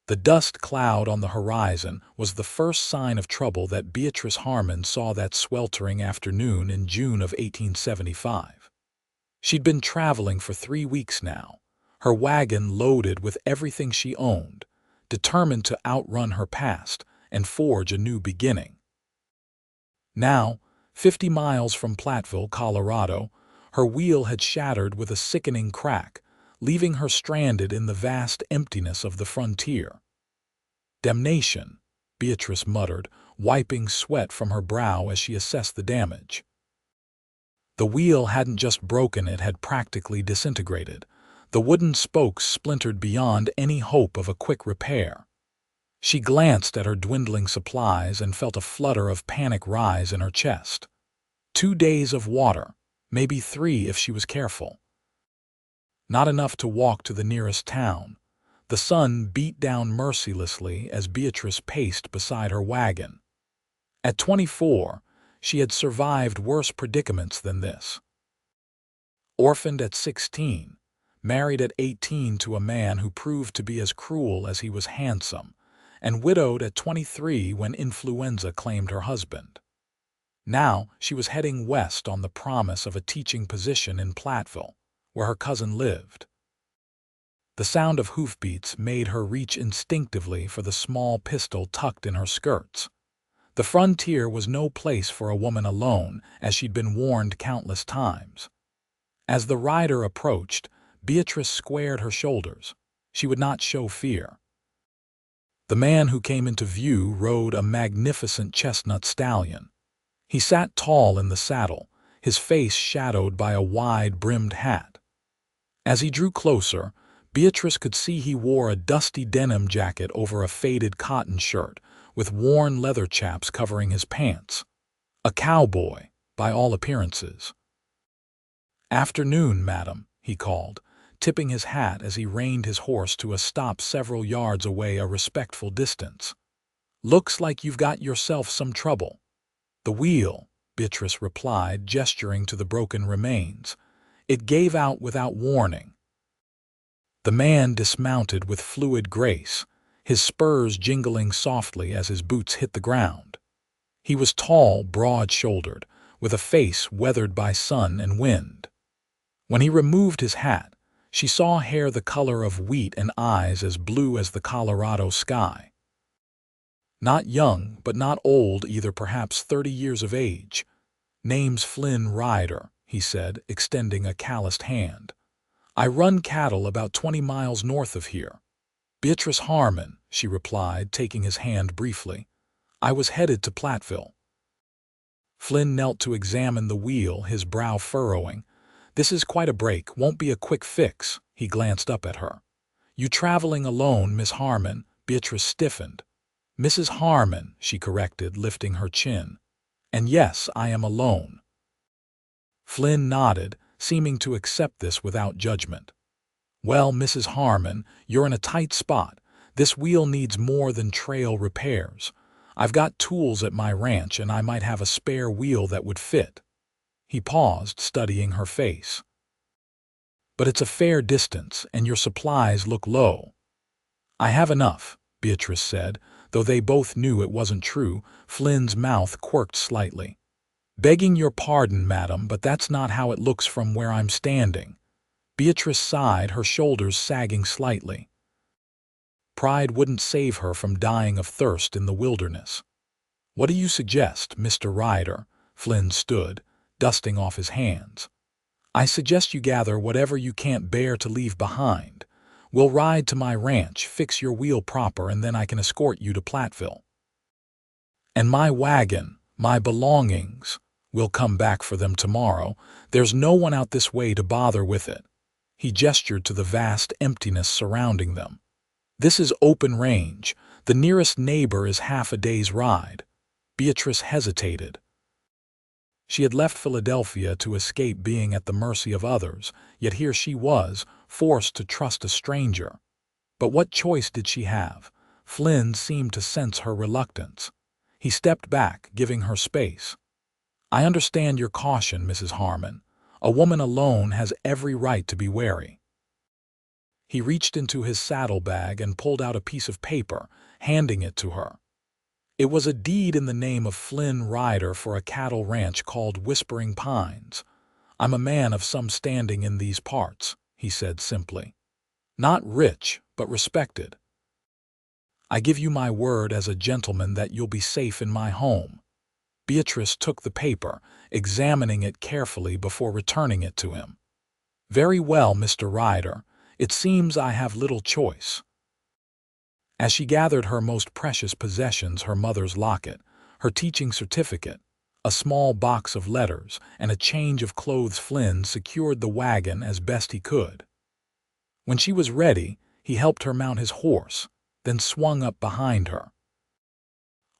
The dust cloud on the horizon was the first sign of trouble that Beatrice Harmon saw that sweltering afternoon in June of 1875. She'd been traveling for 3 weeks now, her wagon loaded with everything she owned, determined to outrun her past and forge a new beginning. Now, 50 miles from Platteville, Colorado, her wheel had shattered with a sickening crack, leaving her stranded in the vast emptiness of the frontier. "Damnation," Beatrice muttered, wiping sweat from her brow as she assessed the damage. The wheel hadn't just broken, it had practically disintegrated. The wooden spokes splintered beyond any hope of a quick repair. She glanced at her dwindling supplies and felt a flutter of panic rise in her chest. 2 days of water, maybe 3 if she was careful. Not enough to walk to the nearest town. The sun beat down mercilessly as Beatrice paced beside her wagon. At 24, she had survived worse predicaments than this. Orphaned at 16, married at 18 to a man who proved to be as cruel as he was handsome, and widowed at 23 when influenza claimed her husband. Now she was heading west on the promise of a teaching position in Platteville, where her cousin lived. The sound of hoofbeats made her reach instinctively for the small pistol tucked in her skirts. The frontier was no place for a woman alone, as she'd been warned countless times. As the rider approached, Beatrice squared her shoulders. She would not show fear. The man who came into view rode a magnificent chestnut stallion. He sat tall in the saddle, his face shadowed by a wide-brimmed hat. As he drew closer, Beatrice could see he wore a dusty denim jacket over a faded cotton shirt, with worn leather chaps covering his pants. A cowboy, by all appearances. "Afternoon, madam," he called, tipping his hat as he reined his horse to a stop several yards away, a respectful distance. "Looks like you've got yourself some trouble." "The wheel," Beatrice replied, gesturing to the broken remains. "It gave out without warning." The man dismounted with fluid grace, his spurs jingling softly as his boots hit the ground. He was tall, broad-shouldered, with a face weathered by sun and wind. When he removed his hat, she saw hair the color of wheat and eyes as blue as the Colorado sky. Not young, but not old either, perhaps 30 years of age. "Name's Flynn Ryder," he said, extending a calloused hand. "I run cattle about 20 miles north of here." "Beatrice Harmon," she replied, taking his hand briefly. "I was headed to Platteville." Flynn knelt to examine the wheel, his brow furrowing. "This is quite a break, won't be a quick fix." He glanced up at her. "You traveling alone, Miss Harmon?" Beatrice stiffened. "Mrs. Harmon," she corrected, lifting her chin. "And yes, I am alone." Flynn nodded, seeming to accept this without judgment. "Well, Mrs. Harmon, you're in a tight spot. This wheel needs more than trail repairs. I've got tools at my ranch and I might have a spare wheel that would fit." He paused, studying her face. "But it's a fair distance and your supplies look low." "I have enough," Beatrice said, though they both knew it wasn't true. Flynn's mouth quirked slightly. "Begging your pardon, madam, but that's not how it looks from where I'm standing." Beatrice sighed, her shoulders sagging slightly. Pride wouldn't save her from dying of thirst in the wilderness. "What do you suggest, Mr. Ryder?" Flynn stood, dusting off his hands. "I suggest you gather whatever you can't bear to leave behind. We'll ride to my ranch, fix your wheel proper, and then I can escort you to Platteville. And my wagon, my belongings, we'll come back for them tomorrow. There's no one out this way to bother with it." He gestured to the vast emptiness surrounding them. "This is open range. The nearest neighbor is half a day's ride." Beatrice hesitated. She had left Philadelphia to escape being at the mercy of others, yet here she was, forced to trust a stranger. But what choice did she have? Flynn seemed to sense her reluctance. He stepped back, giving her space. "I understand your caution, Mrs. Harmon. A woman alone has every right to be wary." He reached into his saddlebag and pulled out a piece of paper, handing it to her. It was a deed in the name of Flynn Ryder for a cattle ranch called Whispering Pines. "I'm a man of some standing in these parts," he said simply. "Not rich, but respected. I give you my word as a gentleman that you'll be safe in my home." Beatrice took the paper, examining it carefully before returning it to him. "Very well, Mr. Ryder. It seems I have little choice." As she gathered her most precious possessions, her mother's locket, her teaching certificate, a small box of letters, and a change of clothes, Flynn secured the wagon as best he could. When she was ready, he helped her mount his horse, then swung up behind her.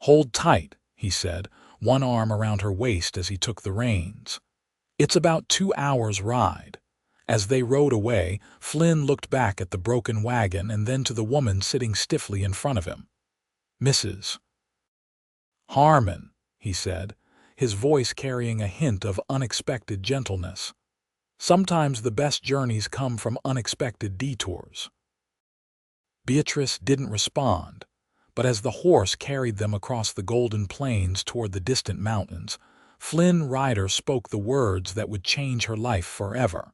"Hold tight," he said, one arm around her waist as he took the reins. "It's about 2 hours' ride." As they rode away, Flynn looked back at the broken wagon and then to the woman sitting stiffly in front of him. "Mrs. Harmon," he said, his voice carrying a hint of unexpected gentleness. "Sometimes the best journeys come from unexpected detours." Beatrice didn't respond, but as the horse carried them across the golden plains toward the distant mountains, Flynn Ryder spoke the words that would change her life forever.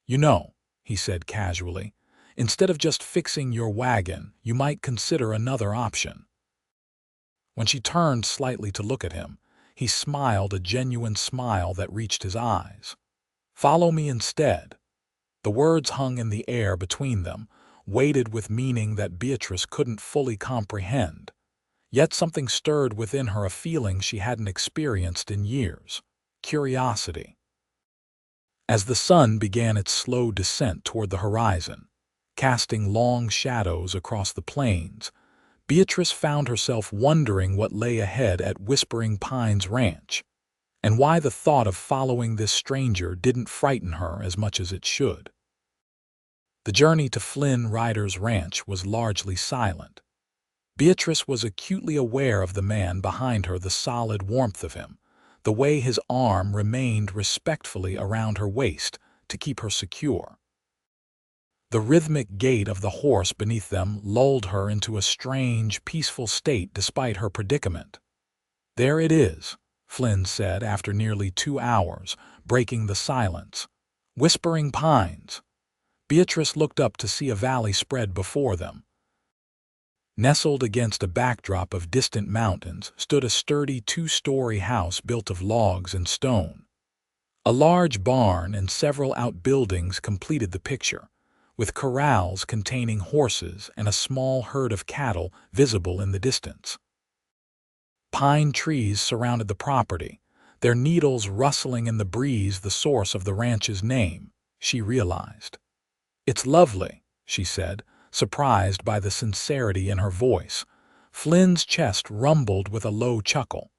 "You know," he said casually, "instead of just fixing your wagon, you might consider another option." When she turned slightly to look at him, he smiled, a genuine smile that reached his eyes. "Follow me instead." The words hung in the air between them, weighted with meaning that Beatrice couldn't fully comprehend. Yet something stirred within her, a feeling she hadn't experienced in years: curiosity. As the sun began its slow descent toward the horizon, casting long shadows across the plains, Beatrice found herself wondering what lay ahead at Whispering Pines Ranch, and why the thought of following this stranger didn't frighten her as much as it should. The journey to Flynn Ryder's ranch was largely silent. Beatrice was acutely aware of the man behind her, the solid warmth of him, the way his arm remained respectfully around her waist to keep her secure. The rhythmic gait of the horse beneath them lulled her into a strange, peaceful state despite her predicament. "There it is," Flynn said after nearly 2 hours, breaking the silence. "Whispering Pines." Beatrice looked up to see a valley spread before them. Nestled against a backdrop of distant mountains stood a sturdy 2-story house built of logs and stone. A large barn and several outbuildings completed the picture, with corrals containing horses and a small herd of cattle visible in the distance. Pine trees surrounded the property, their needles rustling in the breeze, the source of the ranch's name, she realized. "It's lovely," she said, surprised by the sincerity in her voice. Flynn's chest rumbled with a low chuckle.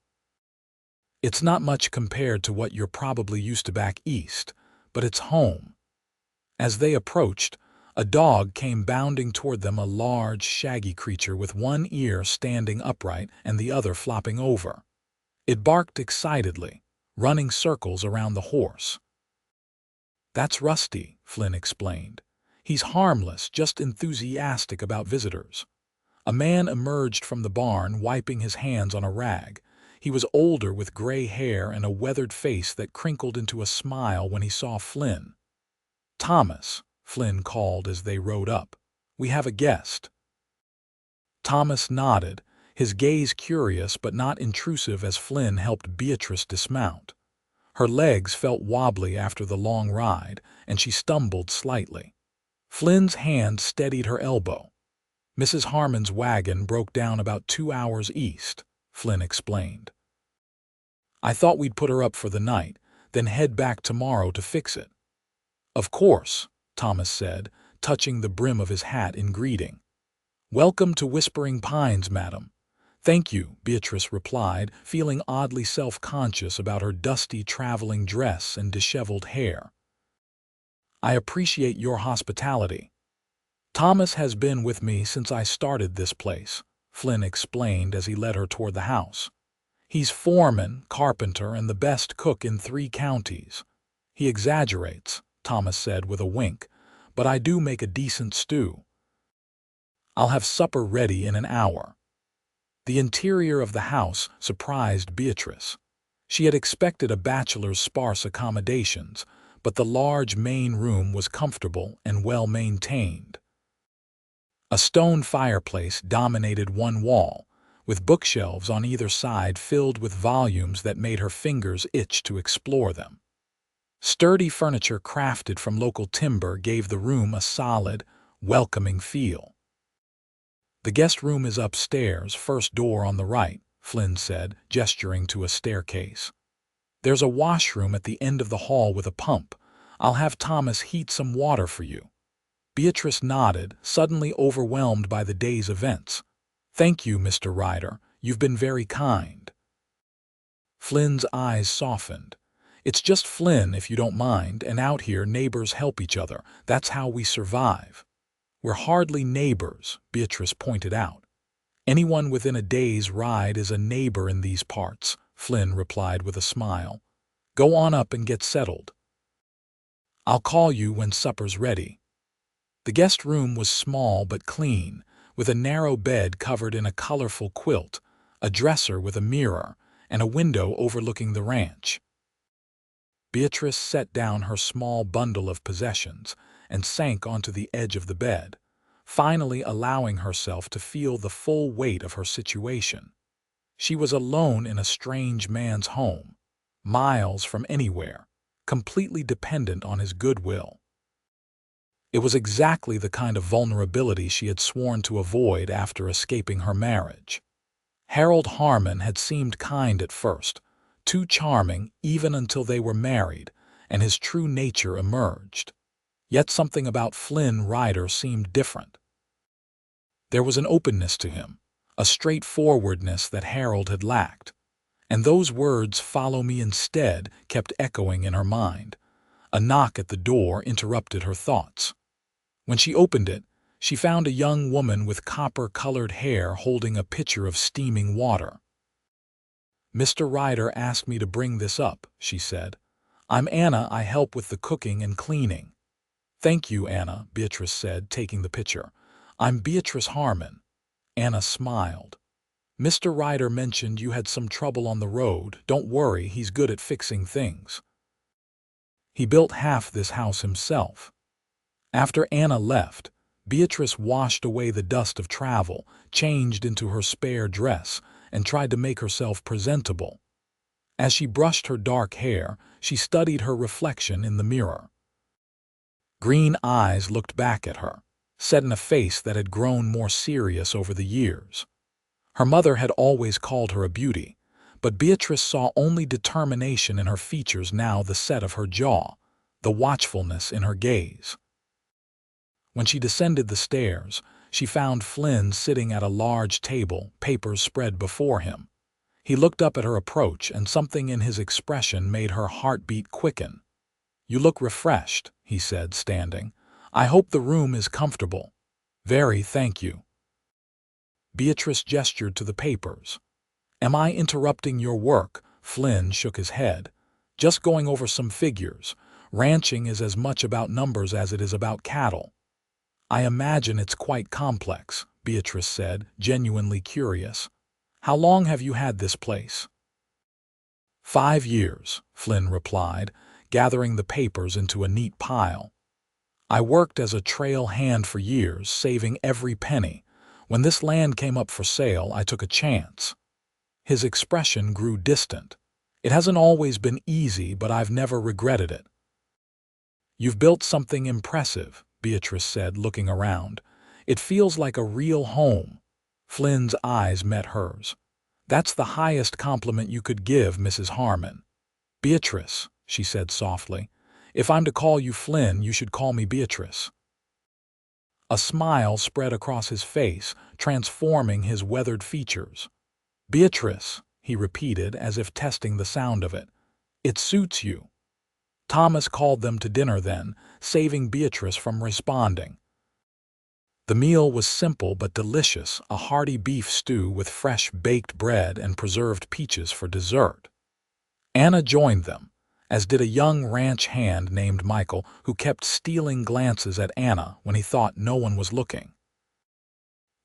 "It's not much compared to what you're probably used to back east, but it's home." As they approached, a dog came bounding toward them, a large, shaggy creature with one ear standing upright and the other flopping over. It barked excitedly, running circles around the horse. "That's Rusty," Flynn explained. "He's harmless, just enthusiastic about visitors." A man emerged from the barn, wiping his hands on a rag. He was older, with gray hair and a weathered face that crinkled into a smile when he saw Flynn. "Thomas," Flynn called as they rode up. "We have a guest." Thomas nodded, his gaze curious but not intrusive as Flynn helped Beatrice dismount. Her legs felt wobbly after the long ride, and she stumbled slightly. Flynn's hand steadied her elbow. "Mrs. Harmon's wagon broke down about 2 hours east," Flynn explained. "I thought we'd put her up for the night, then head back tomorrow to fix it." "Of course," Thomas said, touching the brim of his hat in greeting. "Welcome to Whispering Pines, madam." "Thank you," Beatrice replied, feeling oddly self-conscious about her dusty traveling dress and disheveled hair. "I appreciate your hospitality." "Thomas has been with me since I started this place," Flynn explained as he led her toward the house. "He's foreman, carpenter, and the best cook in 3 counties. He exaggerates," Thomas said with a wink, but I do make a decent stew. I'll have supper ready in an hour." The interior of the house surprised Beatrice. She had expected a bachelor's sparse accommodations, but the large main room was comfortable and well-maintained. A stone fireplace dominated one wall, with bookshelves on either side filled with volumes that made her fingers itch to explore them. Sturdy furniture crafted from local timber gave the room a solid, welcoming feel. "The guest room is upstairs, first door on the right," Flynn said, gesturing to a staircase. "There's a washroom at the end of the hall with a pump. I'll have Thomas heat some water for you." Beatrice nodded, suddenly overwhelmed by the day's events. "Thank you, Mr. Ryder. You've been very kind." Flynn's eyes softened. "It's just Flynn, if you don't mind, and out here neighbors help each other. That's how we survive." "We're hardly neighbors," Beatrice pointed out. "Anyone within a day's ride is a neighbor in these parts," Flynn replied with a smile. "Go on up and get settled. I'll call you when supper's ready." The guest room was small but clean, with a narrow bed covered in a colorful quilt, a dresser with a mirror, and a window overlooking the ranch. Beatrice set down her small bundle of possessions and sank onto the edge of the bed, finally allowing herself to feel the full weight of her situation. She was alone in a strange man's home, miles from anywhere, completely dependent on his goodwill. It was exactly the kind of vulnerability she had sworn to avoid after escaping her marriage. Harold Harmon had seemed kind at first, too charming even until they were married, and his true nature emerged. Yet something about Flynn Ryder seemed different. There was an openness to him, a straightforwardness that Harold had lacked. And those words, "follow me instead," kept echoing in her mind. A knock at the door interrupted her thoughts. When she opened it, she found a young woman with copper-colored hair holding a pitcher of steaming water. "Mr. Ryder asked me to bring this up," she said. "I'm Anna. I help with the cooking and cleaning." "Thank you, Anna," Beatrice said, taking the pitcher. "I'm Beatrice Harmon." Anna smiled. "Mr. Ryder mentioned you had some trouble on the road. Don't worry, he's good at fixing things. He built half this house himself." After Anna left, Beatrice washed away the dust of travel, changed into her spare dress, and tried to make herself presentable. As she brushed her dark hair, she studied her reflection in the mirror. Green eyes looked back at her, set in a face that had grown more serious over the years. Her mother had always called her a beauty, but Beatrice saw only determination in her features, now the set of her jaw, the watchfulness in her gaze. When she descended the stairs, she found Flynn sitting at a large table, papers spread before him. He looked up at her approach, and something in his expression made her heartbeat quicken. "You look refreshed," he said, standing. "I hope the room is comfortable." "Very, thank you." Beatrice gestured to the papers. "Am I interrupting your work?" Flynn shook his head. "Just going over some figures. Ranching is as much about numbers as it is about cattle." "I imagine it's quite complex," Beatrice said, genuinely curious. "How long have you had this place?" 5 years, Flynn replied, gathering the papers into a neat pile. "I worked as a trail hand for years, saving every penny. When this land came up for sale, I took a chance." His expression grew distant. "It hasn't always been easy, but I've never regretted it." "You've built something impressive," Beatrice said, looking around. "It feels like a real home." Flynn's eyes met hers. "That's the highest compliment you could give, Mrs. Harmon." "Beatrice," she said softly. "If I'm to call you Flynn, you should call me Beatrice." A smile spread across his face, transforming his weathered features. "Beatrice," he repeated, as if testing the sound of it. "It suits you." Thomas called them to dinner then, saving Beatrice from responding. The meal was simple but delicious, a hearty beef stew with fresh baked bread and preserved peaches for dessert. Anna joined them, as did a young ranch hand named Michael who kept stealing glances at Anna when he thought no one was looking.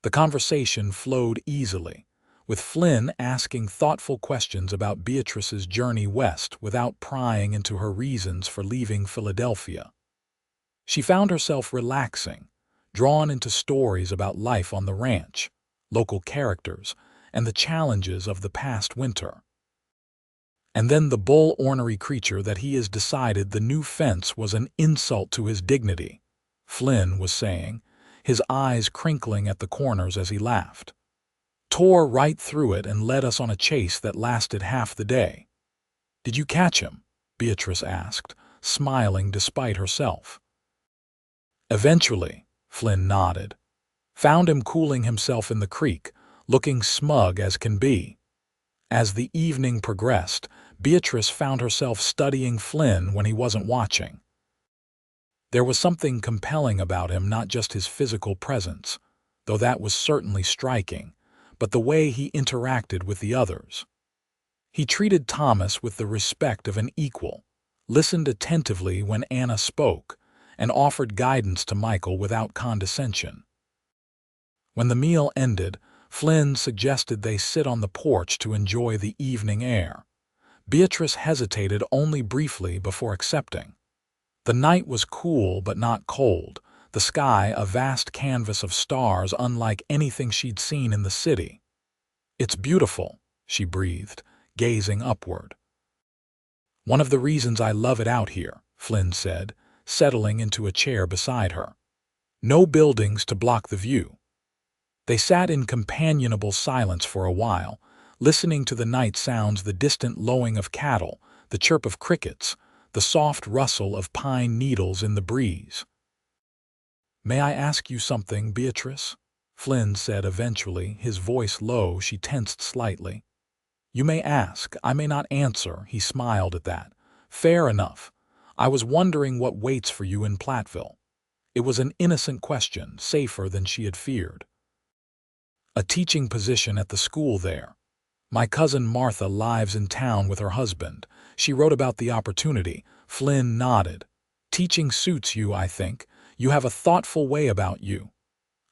The conversation flowed easily, with Flynn asking thoughtful questions about Beatrice's journey west without prying into her reasons for leaving Philadelphia. She found herself relaxing, drawn into stories about life on the ranch, local characters, and the challenges of the past winter. And then the bull ornery creature that he has decided the new fence was an insult to his dignity, Flynn was saying, his eyes crinkling at the corners as he laughed. Tore right through it and led us on a chase that lasted half the day. Did you catch him? Beatrice asked, smiling despite herself. Eventually, Flynn nodded. Found him cooling himself in the creek, looking smug as can be. As the evening progressed, Beatrice found herself studying Flynn when he wasn't watching. There was something compelling about him, not just his physical presence, though that was certainly striking, but the way he interacted with the others. He treated Thomas with the respect of an equal, listened attentively when Anna spoke, and offered guidance to Michael without condescension. When the meal ended, Flynn suggested they sit on the porch to enjoy the evening air. Beatrice hesitated only briefly before accepting. The night was cool but not cold, the sky a vast canvas of stars unlike anything she'd seen in the city. "It's beautiful," she breathed, gazing upward. "One of the reasons I love it out here," Flynn said, settling into a chair beside her. "No buildings to block the view." They sat in companionable silence for a while, listening to the night sounds, the distant lowing of cattle, the chirp of crickets, the soft rustle of pine needles in the breeze. "May I ask you something, Beatrice?" Flynn said eventually, his voice low. She tensed slightly. "You may ask, I may not answer," he smiled at that. "Fair enough. I was wondering what waits for you in Platteville." It was an innocent question, safer than she had feared. "A teaching position at the school there. My cousin Martha lives in town with her husband. She wrote about the opportunity." Flynn nodded. "Teaching suits you, I think. You have a thoughtful way about you."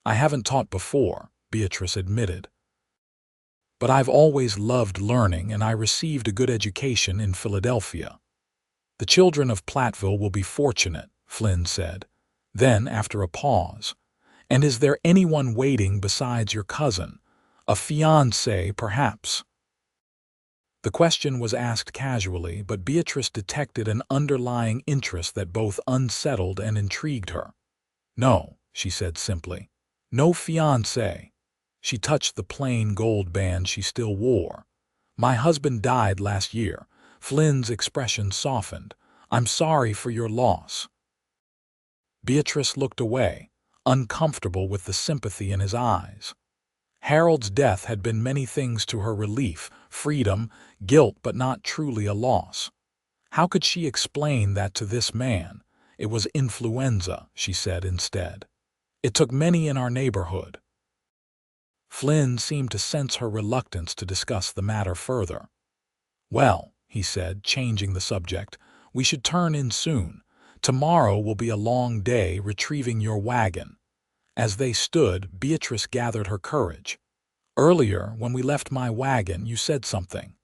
"I haven't taught before," Beatrice admitted. "But I've always loved learning, and I received a good education in Philadelphia." "The children of Platteville will be fortunate," Flynn said. Then, after a pause, "And is there anyone waiting besides your cousin? A fiancé, perhaps?" The question was asked casually, but Beatrice detected an underlying interest that both unsettled and intrigued her. "No," she said simply. "No fiancé." She touched the plain gold band she still wore. "My husband died last year." Flynn's expression softened. "I'm sorry for your loss." Beatrice looked away, uncomfortable with the sympathy in his eyes. Harold's death had been many things to her: relief, freedom, guilt, but not truly a loss. How could she explain that to this man? "It was influenza," she said instead. "It took many in our neighborhood." Flynn seemed to sense her reluctance to discuss the matter further. "Well," he said, changing the subject, "we should turn in soon. Tomorrow will be a long day retrieving your wagon." As they stood, Beatrice gathered her courage. "Earlier, when we left my wagon, you said something."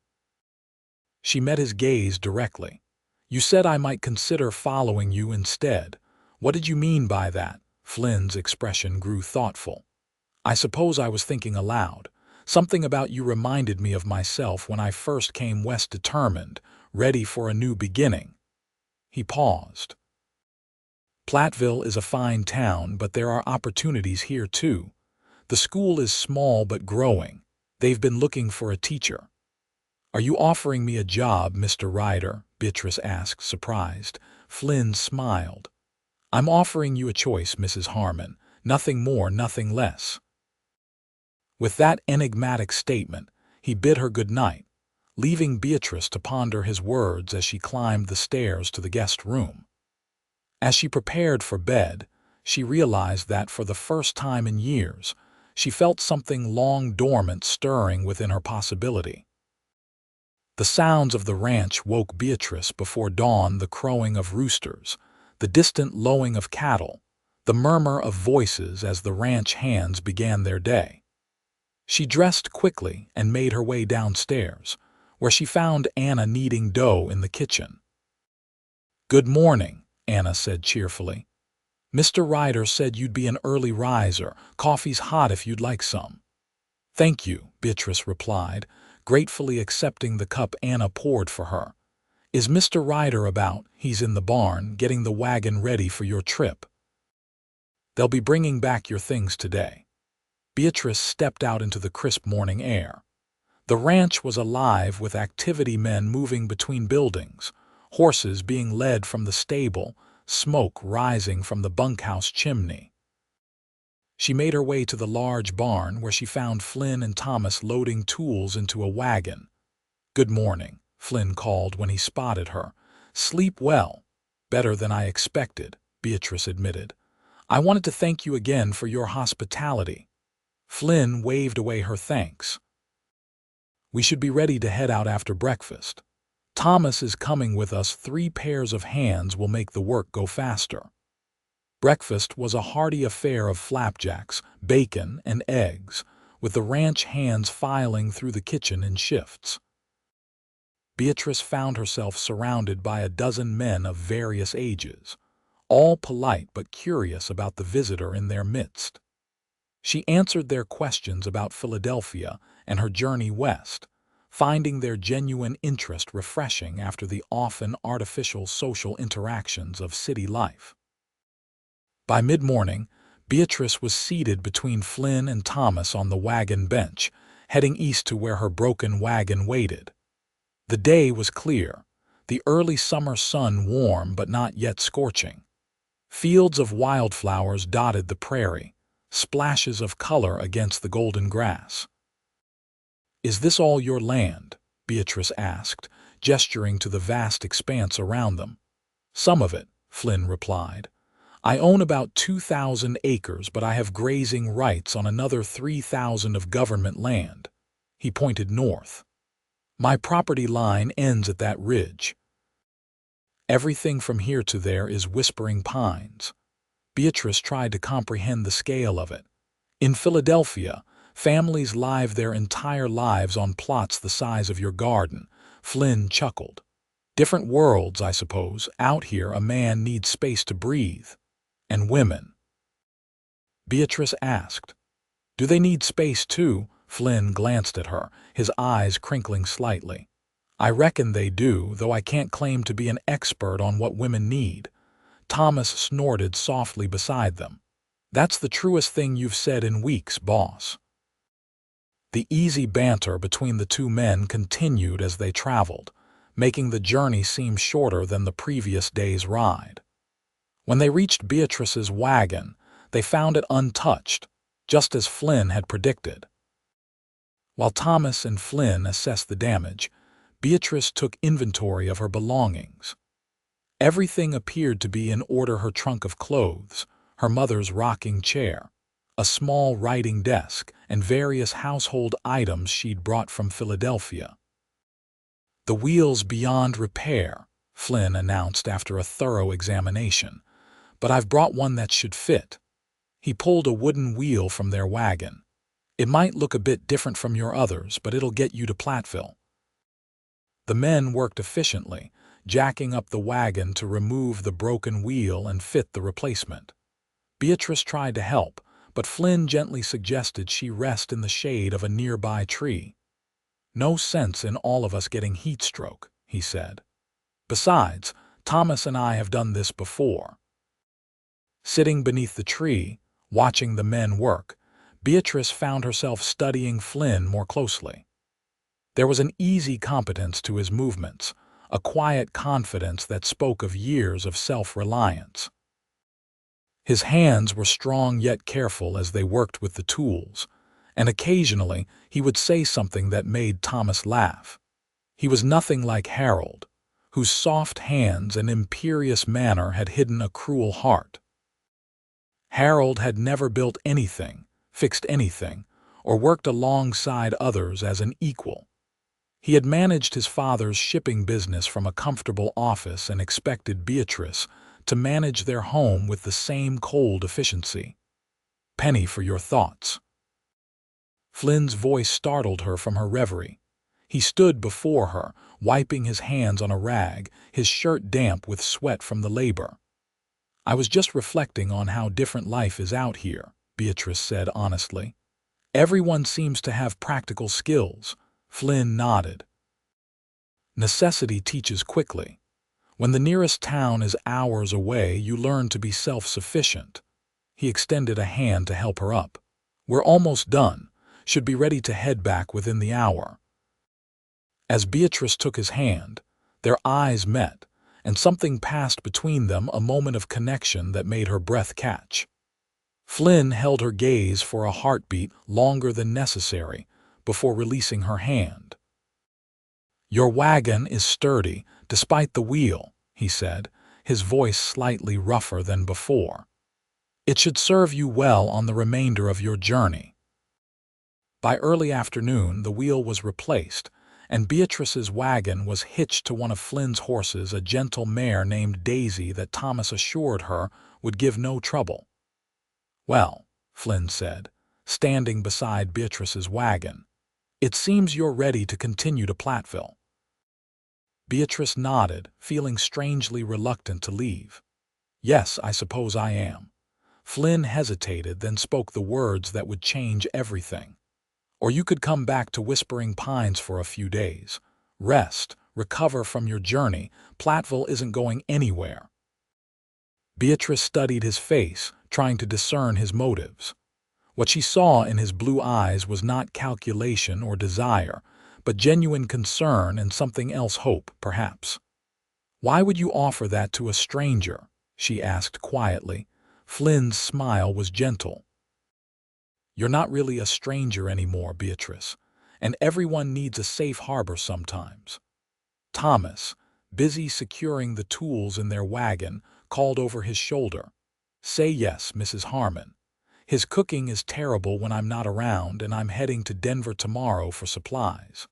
She met his gaze directly. "You said I might consider following you instead. What did you mean by that?" Flynn's expression grew thoughtful. "I suppose I was thinking aloud. Something about you reminded me of myself when I first came west, determined, ready for a new beginning." He paused. "Platteville is a fine town, but there are opportunities here too. The school is small but growing. They've been looking for a teacher." "Are you offering me a job, Mr. Ryder?" Beatrice asked, surprised. Flynn smiled. "I'm offering you a choice, Mrs. Harmon. Nothing more, nothing less." With that enigmatic statement, he bid her good night, leaving Beatrice to ponder his words as she climbed the stairs to the guest room. As she prepared for bed, she realized that for the first time in years, she felt something long dormant stirring within her: possibility. The sounds of the ranch woke Beatrice before dawn, the crowing of roosters, the distant lowing of cattle, the murmur of voices as the ranch hands began their day. She dressed quickly and made her way downstairs, where she found Anna kneading dough in the kitchen. "Good morning," Anna said cheerfully. "Mr. Ryder said you'd be an early riser. Coffee's hot if you'd like some." "Thank you," Beatrice replied, gratefully accepting the cup Anna poured for her. "Is Mr. Ryder about?" "He's in the barn, getting the wagon ready for your trip. They'll be bringing back your things today." Beatrice stepped out into the crisp morning air. The ranch was alive with activity, men moving between buildings, horses being led from the stable, smoke rising from the bunkhouse chimney. She made her way to the large barn where she found Flynn and Thomas loading tools into a wagon. "Good morning," Flynn called when he spotted her. "Sleep well." "Better than I expected," Beatrice admitted. "I wanted to thank you again for your hospitality." Flynn waved away her thanks. "We should be ready to head out after breakfast. Thomas is coming with us. 3 pairs of hands will make the work go faster." Breakfast was a hearty affair of flapjacks, bacon, and eggs, with the ranch hands filing through the kitchen in shifts. Beatrice found herself surrounded by a dozen men of various ages, all polite but curious about the visitor in their midst. She answered their questions about Philadelphia and her journey west, finding their genuine interest refreshing after the often artificial social interactions of city life. By mid-morning, Beatrice was seated between Flynn and Thomas on the wagon bench, heading east to where her broken wagon waited. The day was clear, the early summer sun warm but not yet scorching. Fields of wildflowers dotted the prairie, splashes of color against the golden grass. "Is this all your land?" Beatrice asked, gesturing to the vast expanse around them. "Some of it," Flynn replied. "I own about 2,000 acres, but I have grazing rights on another 3,000 of government land." He pointed north. "My property line ends at that ridge. Everything from here to there is whispering pines." Beatrice tried to comprehend the scale of it. "In Philadelphia, families live their entire lives on plots the size of your garden." Flynn chuckled. "Different worlds, I suppose. Out here, a man needs space to breathe." "And women?" Beatrice asked. "Do they need space too?" Flynn glanced at her, his eyes crinkling slightly. "I reckon they do, though I can't claim to be an expert on what women need." Thomas snorted softly beside them. "That's the truest thing you've said in weeks, boss." The easy banter between the two men continued as they traveled, making the journey seem shorter than the previous day's ride. When they reached Beatrice's wagon, they found it untouched, just as Flynn had predicted. While Thomas and Flynn assessed the damage, Beatrice took inventory of her belongings. Everything appeared to be in order: her trunk of clothes, her mother's rocking chair, a small writing desk, and various household items she'd brought from Philadelphia. "The wheel's beyond repair," Flynn announced after a thorough examination, "but I've brought one that should fit." He pulled a wooden wheel from their wagon. "It might look a bit different from your others, but it'll get you to Platteville." The men worked efficiently, jacking up the wagon to remove the broken wheel and fit the replacement. Beatrice tried to help, but Flynn gently suggested she rest in the shade of a nearby tree. "No sense in all of us getting heat stroke," he said. "Besides, Thomas and I have done this before." Sitting beneath the tree, watching the men work, Beatrice found herself studying Flynn more closely. There was an easy competence to his movements, a quiet confidence that spoke of years of self-reliance. His hands were strong yet careful as they worked with the tools, and occasionally he would say something that made Thomas laugh. He was nothing like Harold, whose soft hands and imperious manner had hidden a cruel heart. Harold had never built anything, fixed anything, or worked alongside others as an equal. He had managed his father's shipping business from a comfortable office and expected Beatrice to manage their home with the same cold efficiency. "Penny for your thoughts." Flynn's voice startled her from her reverie. He stood before her, wiping his hands on a rag, his shirt damp with sweat from the labor. "I was just reflecting on how different life is out here," Beatrice said honestly. "Everyone seems to have practical skills." Flynn nodded. "Necessity teaches quickly. When the nearest town is hours away, you learn to be self-sufficient." He extended a hand to help her up. "We're almost done. Should be ready to head back within the hour." As Beatrice took his hand, their eyes met, and something passed between them, a moment of connection that made her breath catch. Flynn held her gaze for a heartbeat longer than necessary before releasing her hand. "Your wagon is sturdy, despite the wheel," he said, his voice slightly rougher than before. "It should serve you well on the remainder of your journey." By early afternoon, the wheel was replaced, and Beatrice's wagon was hitched to one of Flynn's horses, a gentle mare named Daisy that Thomas assured her would give no trouble. "Well," Flynn said, standing beside Beatrice's wagon, "it seems you're ready to continue to Platteville." Beatrice nodded, feeling strangely reluctant to leave. "Yes, I suppose I am." Flynn hesitated, then spoke the words that would change everything. "Or you could come back to Whispering Pines for a few days. Rest, recover from your journey. Platteville isn't going anywhere." Beatrice studied his face, trying to discern his motives. What she saw in his blue eyes was not calculation or desire, but genuine concern and something else, hope, perhaps. "Why would you offer that to a stranger?" she asked quietly. Flynn's smile was gentle. "You're not really a stranger anymore, Beatrice, and everyone needs a safe harbor sometimes." Thomas, busy securing the tools in their wagon, called over his shoulder, "Say yes, Mrs. Harmon. His cooking is terrible when I'm not around, and I'm heading to Denver tomorrow for supplies."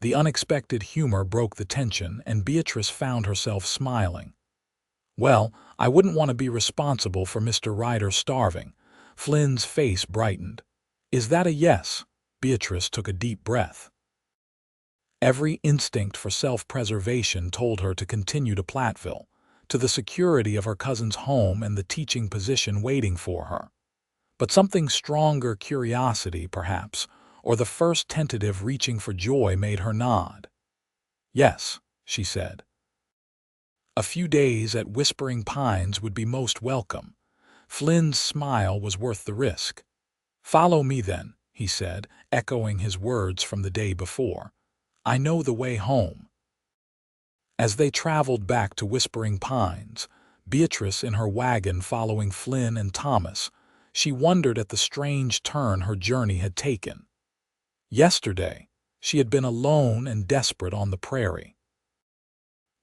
The unexpected humor broke the tension, and Beatrice found herself smiling. "Well, I wouldn't want to be responsible for Mr. Ryder starving." Flynn's face brightened. "Is that a yes?" Beatrice took a deep breath. Every instinct for self-preservation told her to continue to Platteville, to the security of her cousin's home and the teaching position waiting for her. But something stronger, curiosity perhaps, or the first tentative reaching for joy, made her nod. "Yes," she said. A few days at Whispering Pines would be most welcome. Flynn's smile was worth the risk. "Follow me then," he said, echoing his words from the day before. "I know the way home." As they traveled back to Whispering Pines, Beatrice in her wagon following Flynn and Thomas, she wondered at the strange turn her journey had taken. Yesterday, she had been alone and desperate on the prairie.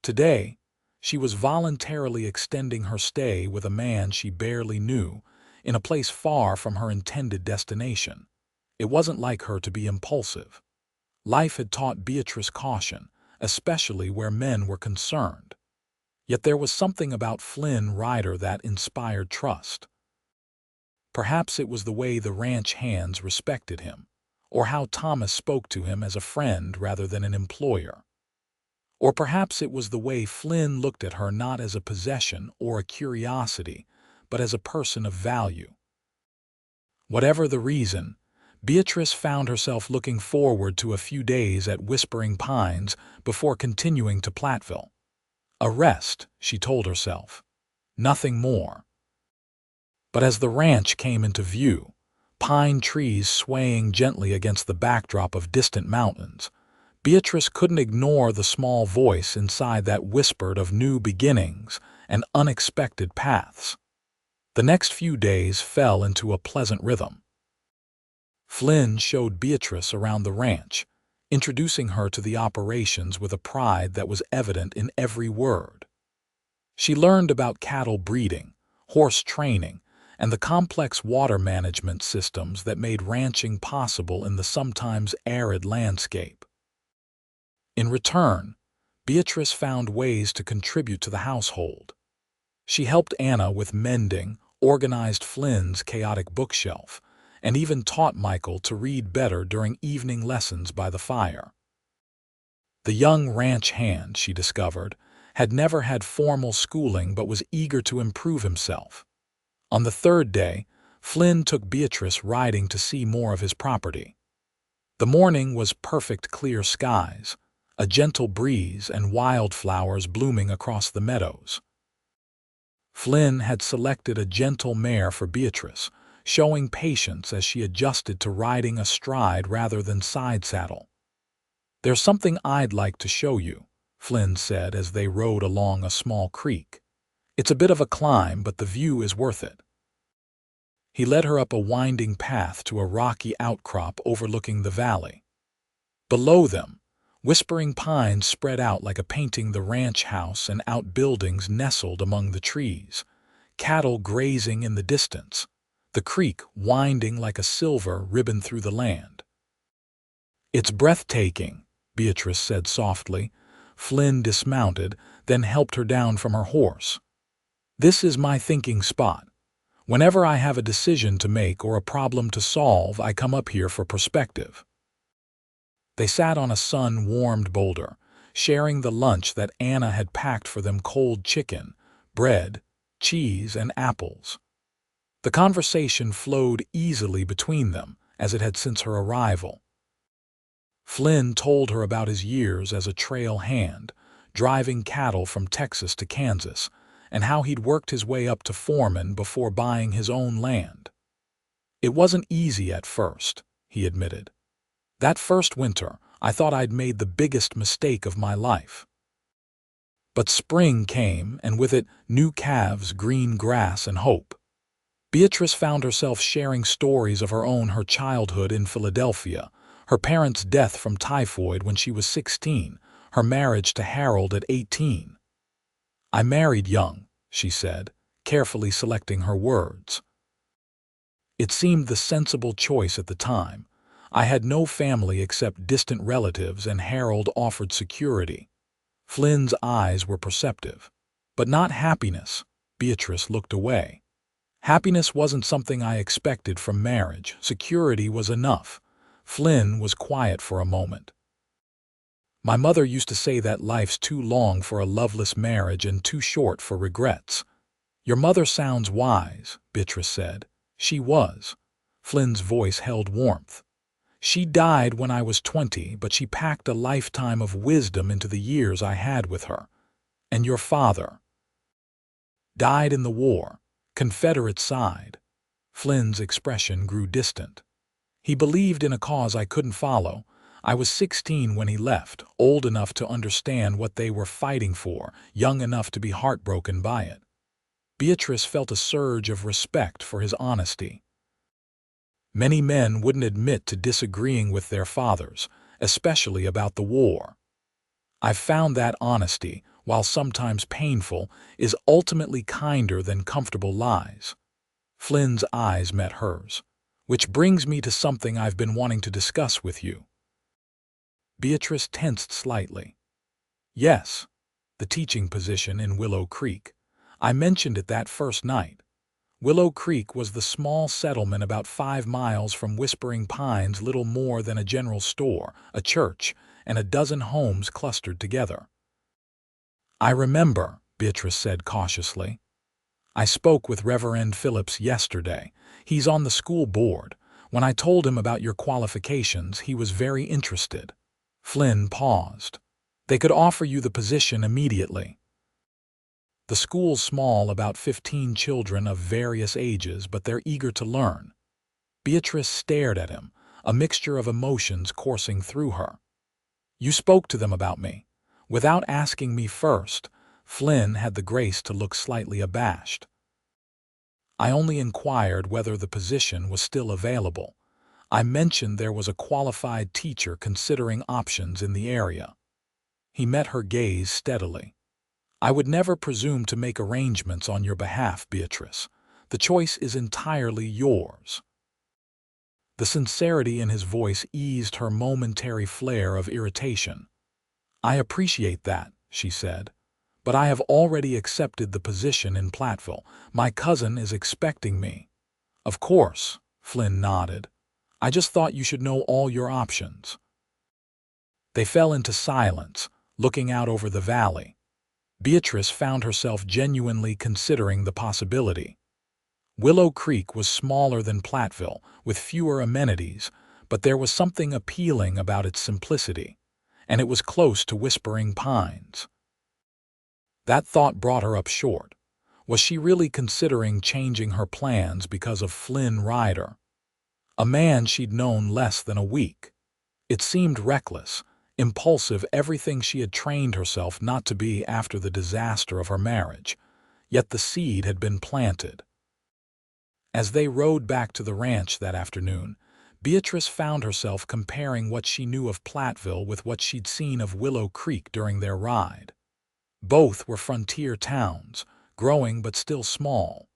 Today, she was voluntarily extending her stay with a man she barely knew, in a place far from her intended destination. It wasn't like her to be impulsive. Life had taught Beatrice caution, especially where men were concerned. Yet there was something about Flynn Ryder that inspired trust. Perhaps it was the way the ranch hands respected him, or how Thomas spoke to him as a friend rather than an employer. Or perhaps it was the way Flynn looked at her not as a possession or a curiosity, but as a person of value. Whatever the reason, Beatrice found herself looking forward to a few days at Whispering Pines before continuing to Platteville. A rest, she told herself. Nothing more. But as the ranch came into view, pine trees swaying gently against the backdrop of distant mountains, Beatrice couldn't ignore the small voice inside that whispered of new beginnings and unexpected paths. The next few days fell into a pleasant rhythm. Flynn showed Beatrice around the ranch, introducing her to the operations with a pride that was evident in every word. She learned about cattle breeding, horse training, and the complex water management systems that made ranching possible in the sometimes arid landscape. In return, Beatrice found ways to contribute to the household. She helped Anna with mending, organized Flynn's chaotic bookshelf, and even taught Michael to read better during evening lessons by the fire. The young ranch hand, she discovered, had never had formal schooling but was eager to improve himself. On the third day, Flynn took Beatrice riding to see more of his property. The morning was perfect clear skies, a gentle breeze and wildflowers blooming across the meadows. Flynn had selected a gentle mare for Beatrice, showing patience as she adjusted to riding astride rather than side saddle. "There's something I'd like to show you," Flynn said as they rode along a small creek. "It's a bit of a climb, but the view is worth it." He led her up a winding path to a rocky outcrop overlooking the valley. Below them, whispering pines spread out like a painting. The ranch house and outbuildings nestled among the trees, cattle grazing in the distance, the creek winding like a silver ribbon through the land. "It's breathtaking," Beatrice said softly. Flynn dismounted, then helped her down from her horse. "This is my thinking spot. Whenever I have a decision to make or a problem to solve, I come up here for perspective." They sat on a sun-warmed boulder, sharing the lunch that Anna had packed for them: cold chicken, bread, cheese, and apples. The conversation flowed easily between them, as it had since her arrival. Flynn told her about his years as a trail hand, driving cattle from Texas to Kansas, and how he'd worked his way up to foreman before buying his own land. "It wasn't easy at first," he admitted. "That first winter, I thought I'd made the biggest mistake of my life." But spring came, and with it, new calves, green grass, and hope. Beatrice found herself sharing stories of her childhood in Philadelphia, her parents' death from typhoid when she was 16, her marriage to Harold at 18. "I married young," she said, carefully selecting her words. "It seemed the sensible choice at the time. I had no family except distant relatives, and Harold offered security." Flynn's eyes were perceptive. "But not happiness." Beatrice looked away. "Happiness wasn't something I expected from marriage. Security was enough." Flynn was quiet for a moment. "My mother used to say that life's too long for a loveless marriage and too short for regrets." "Your mother sounds wise," Beatrice said. "She was." Flynn's voice held warmth. "She died when I was 20, but she packed a lifetime of wisdom into the years I had with her." "And your father?" "Died in the war, Confederate side." Flynn's expression grew distant. "He believed in a cause I couldn't follow. I was 16 when he left, old enough to understand what they were fighting for, young enough to be heartbroken by it." Beatrice felt a surge of respect for his honesty. Many men wouldn't admit to disagreeing with their fathers, especially about the war. "I've found that honesty, while sometimes painful, is ultimately kinder than comfortable lies." Flynn's eyes met hers. "Which brings me to something I've been wanting to discuss with you." Beatrice tensed slightly. "Yes, the teaching position in Willow Creek. I mentioned it that first night." Willow Creek was the small settlement about 5 miles from Whispering Pines, little more than a general store, a church, and a dozen homes clustered together. "I remember," Beatrice said cautiously. "I spoke with Reverend Phillips yesterday. He's on the school board. When I told him about your qualifications, he was very interested." Flynn paused. "They could offer you the position immediately." "The school's small, about 15 children of various ages, but they're eager to learn." Beatrice stared at him, a mixture of emotions coursing through her. "You spoke to them about me, without asking me first." Flynn had the grace to look slightly abashed. "I only inquired whether the position was still available. I mentioned there was a qualified teacher considering options in the area." He met her gaze steadily. "I would never presume to make arrangements on your behalf, Beatrice. The choice is entirely yours." The sincerity in his voice eased her momentary flare of irritation. "I appreciate that," she said, "but I have already accepted the position in Platteville. My cousin is expecting me." "Of course," Flynn nodded. "I just thought you should know all your options." They fell into silence, looking out over the valley. Beatrice found herself genuinely considering the possibility. Willow Creek was smaller than Platteville, with fewer amenities, but there was something appealing about its simplicity, and it was close to Whispering Pines. That thought brought her up short. Was she really considering changing her plans because of Flynn Ryder, a man she'd known less than a week? It seemed reckless, impulsive, everything she had trained herself not to be after the disaster of her marriage, yet the seed had been planted. As they rode back to the ranch that afternoon, Beatrice found herself comparing what she knew of Platteville with what she'd seen of Willow Creek during their ride. Both were frontier towns, growing but still small.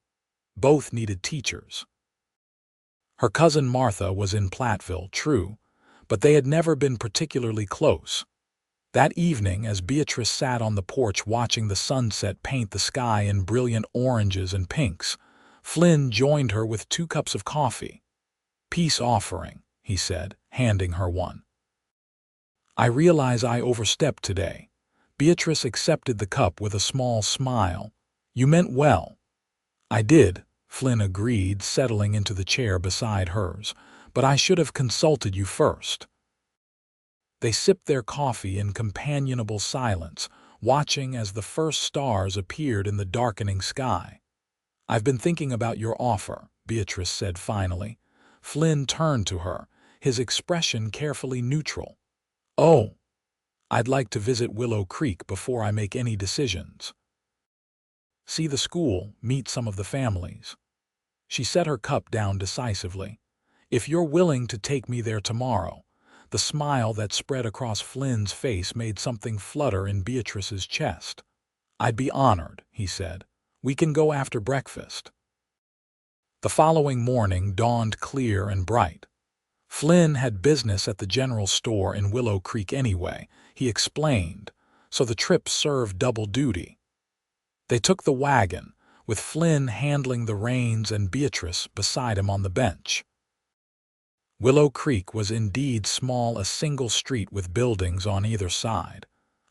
Both needed teachers. Her cousin Martha was in Platteville, true, but they had never been particularly close. That evening, as Beatrice sat on the porch watching the sunset paint the sky in brilliant oranges and pinks, Flynn joined her with 2 cups of coffee. "Peace offering," he said, handing her one. "I realize I overstepped today." Beatrice accepted the cup with a small smile. "You meant well." "I did," Flynn agreed, settling into the chair beside hers, "but I should have consulted you first." They sipped their coffee in companionable silence, watching as the first stars appeared in the darkening sky. "I've been thinking about your offer," Beatrice said finally. Flynn turned to her, his expression carefully neutral. "Oh, I'd like to visit Willow Creek before I make any decisions. See the school, meet some of the families." She set her cup down decisively. "If you're willing to take me there tomorrow." The smile that spread across Flynn's face made something flutter in Beatrice's chest. "I'd be honored," he said. "We can go after breakfast." The following morning dawned clear and bright. Flynn had business at the general store in Willow Creek anyway, he explained, so the trip served double duty. They took the wagon, with Flynn handling the reins and Beatrice beside him on the bench. Willow Creek was indeed small, a single street with buildings on either side,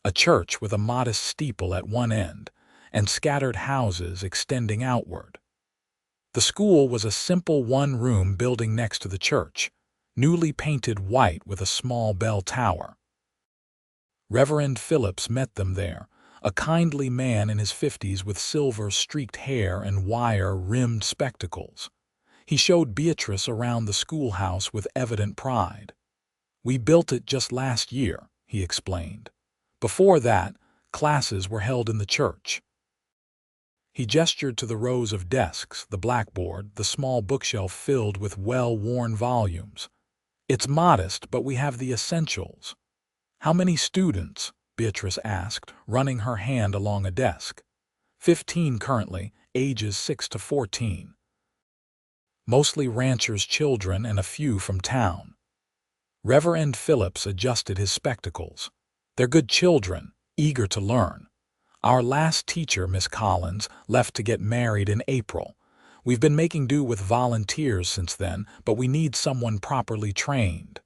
a church with a modest steeple at one end, and scattered houses extending outward. The school was a simple one-room building next to the church, newly painted white with a small bell tower. Reverend Phillips met them there, a kindly man in his 50s with silver-streaked hair and wire-rimmed spectacles. He showed Beatrice around the schoolhouse with evident pride. "We built it just last year," he explained. "Before that, classes were held in the church." He gestured to the rows of desks, the blackboard, the small bookshelf filled with well-worn volumes. "It's modest, but we have the essentials." "How many students?" Beatrice asked, running her hand along a desk. 15 currently, ages 6 to 14. Mostly ranchers' children and a few from town. Reverend Phillips adjusted his spectacles. "They're good children, eager to learn. Our last teacher, Miss Collins, left to get married in April. We've been making do with volunteers since then, but we need someone properly trained."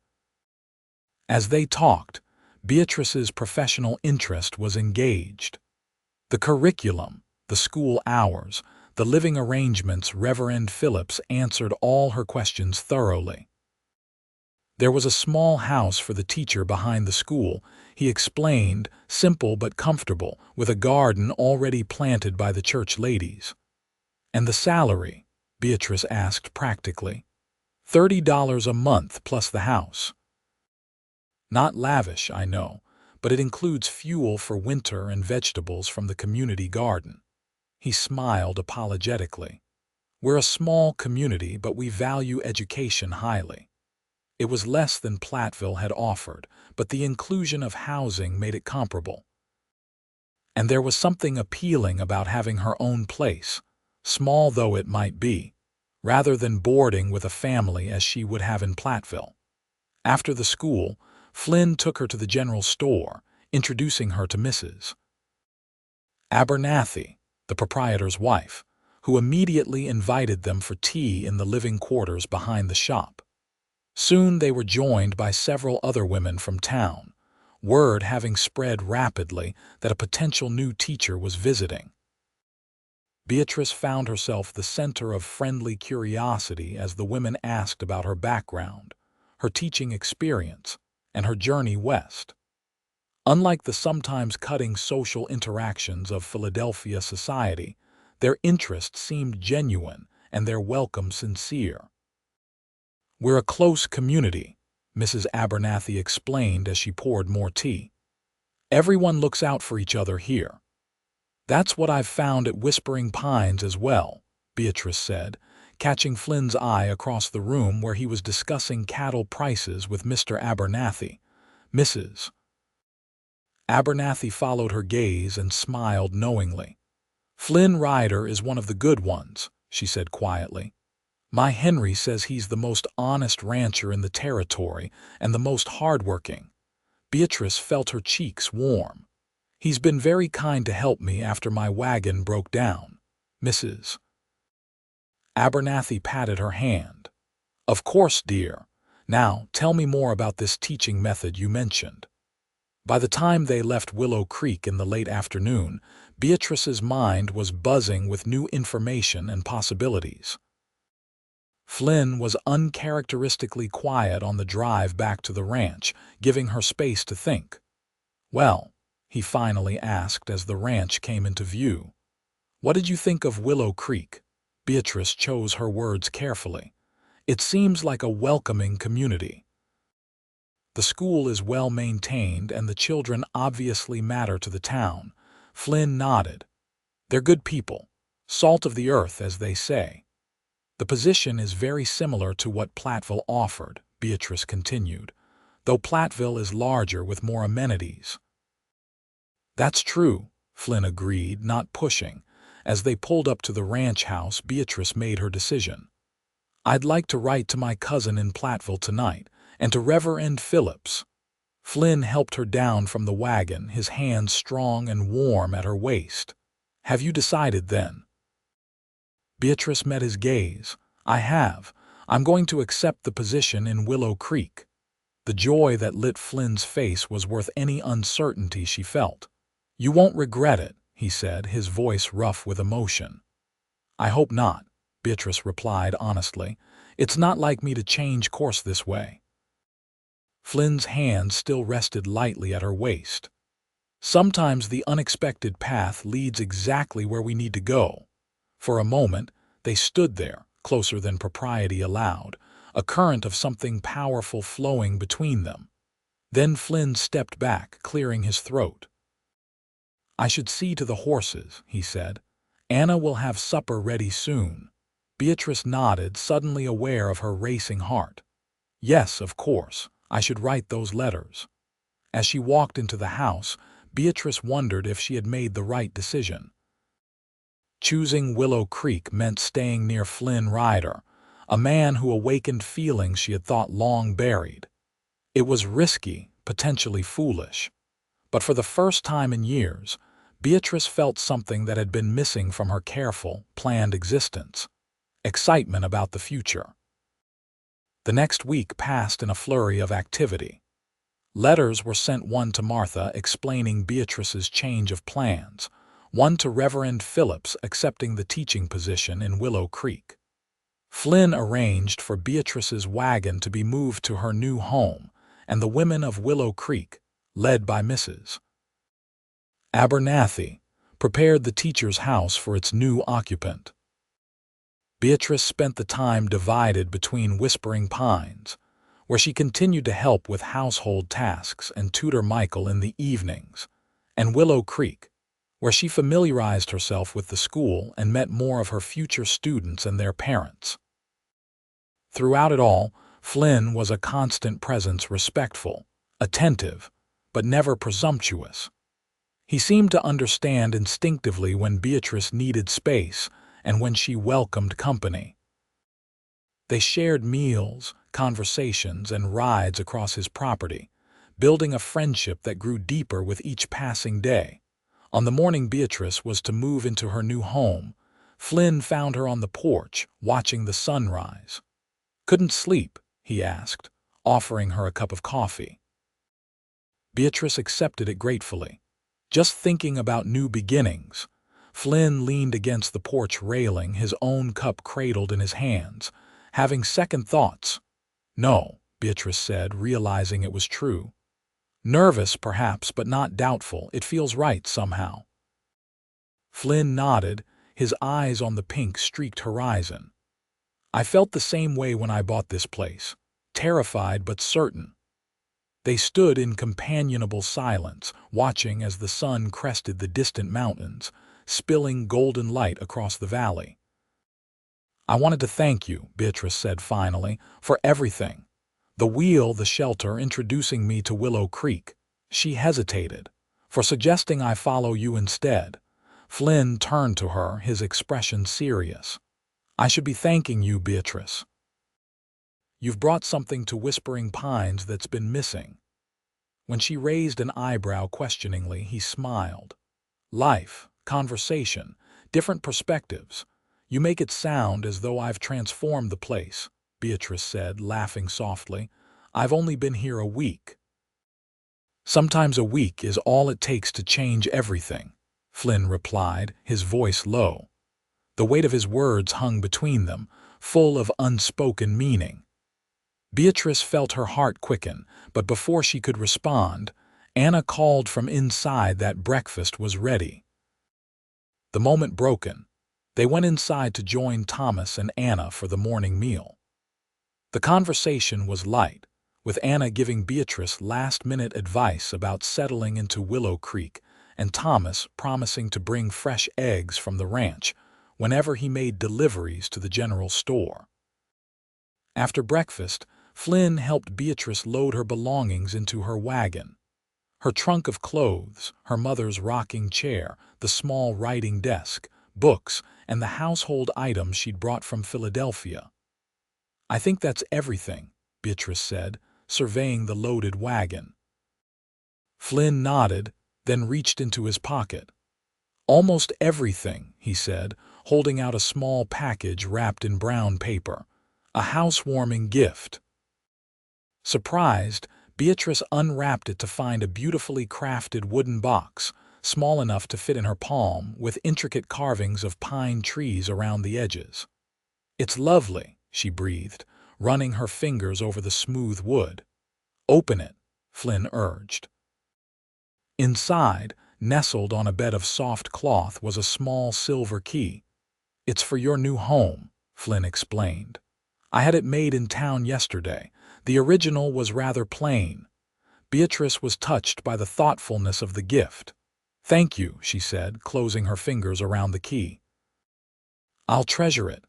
As they talked, Beatrice's professional interest was engaged. The curriculum, the school hours, the living arrangements, Reverend Phillips answered all her questions thoroughly. There was a small house for the teacher behind the school, he explained, simple but comfortable, with a garden already planted by the church ladies. "And the salary?" Beatrice asked practically. $30 a month plus the house. "Not lavish, I know, but it includes fuel for winter and vegetables from the community garden." He smiled apologetically. "We're a small community, but we value education highly." It was less than Platteville had offered, but the inclusion of housing made it comparable. And there was something appealing about having her own place, small though it might be, rather than boarding with a family as she would have in Platteville. After the school, Flynn took her to the general store, introducing her to Mrs. Abernathy, the proprietor's wife, who immediately invited them for tea in the living quarters behind the shop. Soon they were joined by several other women from town, word having spread rapidly that a potential new teacher was visiting. Beatrice found herself the center of friendly curiosity as the women asked about her background, her teaching experience, and her journey west. Unlike the sometimes cutting social interactions of Philadelphia society, their interest seemed genuine and their welcome sincere. "We're a close community," Mrs. Abernathy explained as she poured more tea. "Everyone looks out for each other here." "That's what I've found at Whispering Pines as well," Beatrice said, catching Flynn's eye across the room where he was discussing cattle prices with Mr. Abernathy. Mrs. Abernathy followed her gaze and smiled knowingly. "Flynn Ryder is one of the good ones," she said quietly. "My Henry says he's the most honest rancher in the territory and the most hardworking." Beatrice felt her cheeks warm. "He's been very kind to help me after my wagon broke down." Mrs. Abernathy patted her hand. "Of course, dear. Now, tell me more about this teaching method you mentioned." By the time they left Willow Creek in the late afternoon, Beatrice's mind was buzzing with new information and possibilities. Flynn was uncharacteristically quiet on the drive back to the ranch, giving her space to think. "Well," he finally asked as the ranch came into view, "what did you think of Willow Creek?" Beatrice chose her words carefully. "It seems like a welcoming community." "The school is well maintained and the children obviously matter to the town." Flynn nodded. "They're good people, salt of the earth as they say." "The position is very similar to what Platteville offered," Beatrice continued, "though Platteville is larger with more amenities." "That's true," Flynn agreed, not pushing. As they pulled up to the ranch house, Beatrice made her decision. "I'd like to write to my cousin in Platteville tonight, and to Reverend Phillips." Flynn helped her down from the wagon, his hands strong and warm at her waist. "Have you decided then?" Beatrice met his gaze. "I have. I'm going to accept the position in Willow Creek." The joy that lit Flynn's face was worth any uncertainty she felt. "You won't regret it," he said, his voice rough with emotion. "I hope not," Beatrice replied honestly. "It's not like me to change course this way." Flynn's hand still rested lightly at her waist. "Sometimes the unexpected path leads exactly where we need to go." For a moment, they stood there, closer than propriety allowed, a current of something powerful flowing between them. Then Flynn stepped back, clearing his throat. "I should see to the horses," he said. "Anna will have supper ready soon." Beatrice nodded, suddenly aware of her racing heart. "Yes, of course. I should write those letters." As she walked into the house, Beatrice wondered if she had made the right decision. Choosing Willow Creek meant staying near Flynn Ryder, a man who awakened feelings she had thought long buried. It was risky, potentially foolish. But for the first time in years, Beatrice felt something that had been missing from her careful, planned existence: excitement about the future. The next week passed in a flurry of activity. Letters were sent, one to Martha explaining Beatrice's change of plans, one to Reverend Phillips accepting the teaching position in Willow Creek. Flynn arranged for Beatrice's wagon to be moved to her new home, and the women of Willow Creek, led by Mrs. Abernathy, prepared the teacher's house for its new occupant. Beatrice spent the time divided between Whispering Pines, where she continued to help with household tasks and tutor Michael in the evenings, and Willow Creek, where she familiarized herself with the school and met more of her future students and their parents. Throughout it all, Flynn was a constant presence, respectful, attentive, but never presumptuous. He seemed to understand instinctively when Beatrice needed space and when she welcomed company. They shared meals, conversations, and rides across his property, building a friendship that grew deeper with each passing day. On the morning Beatrice was to move into her new home, Flynn found her on the porch, watching the sunrise. "Couldn't sleep?" he asked, offering her a cup of coffee. Beatrice accepted it gratefully. "Just thinking about new beginnings." Flynn leaned against the porch railing, his own cup cradled in his hands. "Having second thoughts?" "No," Beatrice said, realizing it was true. "Nervous, perhaps, but not doubtful. It feels right somehow." Flynn nodded, his eyes on the pink-streaked horizon. "I felt the same way when I bought this place. Terrified but certain." They stood in companionable silence, watching as the sun crested the distant mountains, spilling golden light across the valley. "I wanted to thank you," Beatrice said finally, "for everything. The wheel, the shelter, introducing me to Willow Creek." She hesitated. "For suggesting I follow you instead." Flynn turned to her, his expression serious. "I should be thanking you, Beatrice. You've brought something to Whispering Pines that's been missing." When she raised an eyebrow questioningly, he smiled. "Life, conversation, different perspectives. You make it sound as though I've transformed the place," Beatrice said, laughing softly. "I've only been here a week." "Sometimes a week is all it takes to change everything," Flynn replied, his voice low. The weight of his words hung between them, full of unspoken meaning. Beatrice felt her heart quicken, but before she could respond, Anna called from inside that breakfast was ready. The moment broken, they went inside to join Thomas and Anna for the morning meal. The conversation was light, with Anna giving Beatrice last-minute advice about settling into Willow Creek, and Thomas promising to bring fresh eggs from the ranch whenever he made deliveries to the general store. After breakfast, Flynn helped Beatrice load her belongings into her wagon. Her trunk of clothes, her mother's rocking chair, the small writing desk, books, and the household items she'd brought from Philadelphia. "I think that's everything," Beatrice said, surveying the loaded wagon. Flynn nodded, then reached into his pocket. "Almost everything," he said, holding out a small package wrapped in brown paper. "A housewarming gift." Surprised, Beatrice unwrapped it to find a beautifully crafted wooden box, small enough to fit in her palm, with intricate carvings of pine trees around the edges. "It's lovely," she breathed, running her fingers over the smooth wood. "Open it," Flynn urged. Inside, nestled on a bed of soft cloth, was a small silver key. "It's for your new home," Flynn explained. "I had it made in town yesterday. The original was rather plain." Beatrice was touched by the thoughtfulness of the gift. "Thank you," she said, closing her fingers around the key. "I'll treasure it."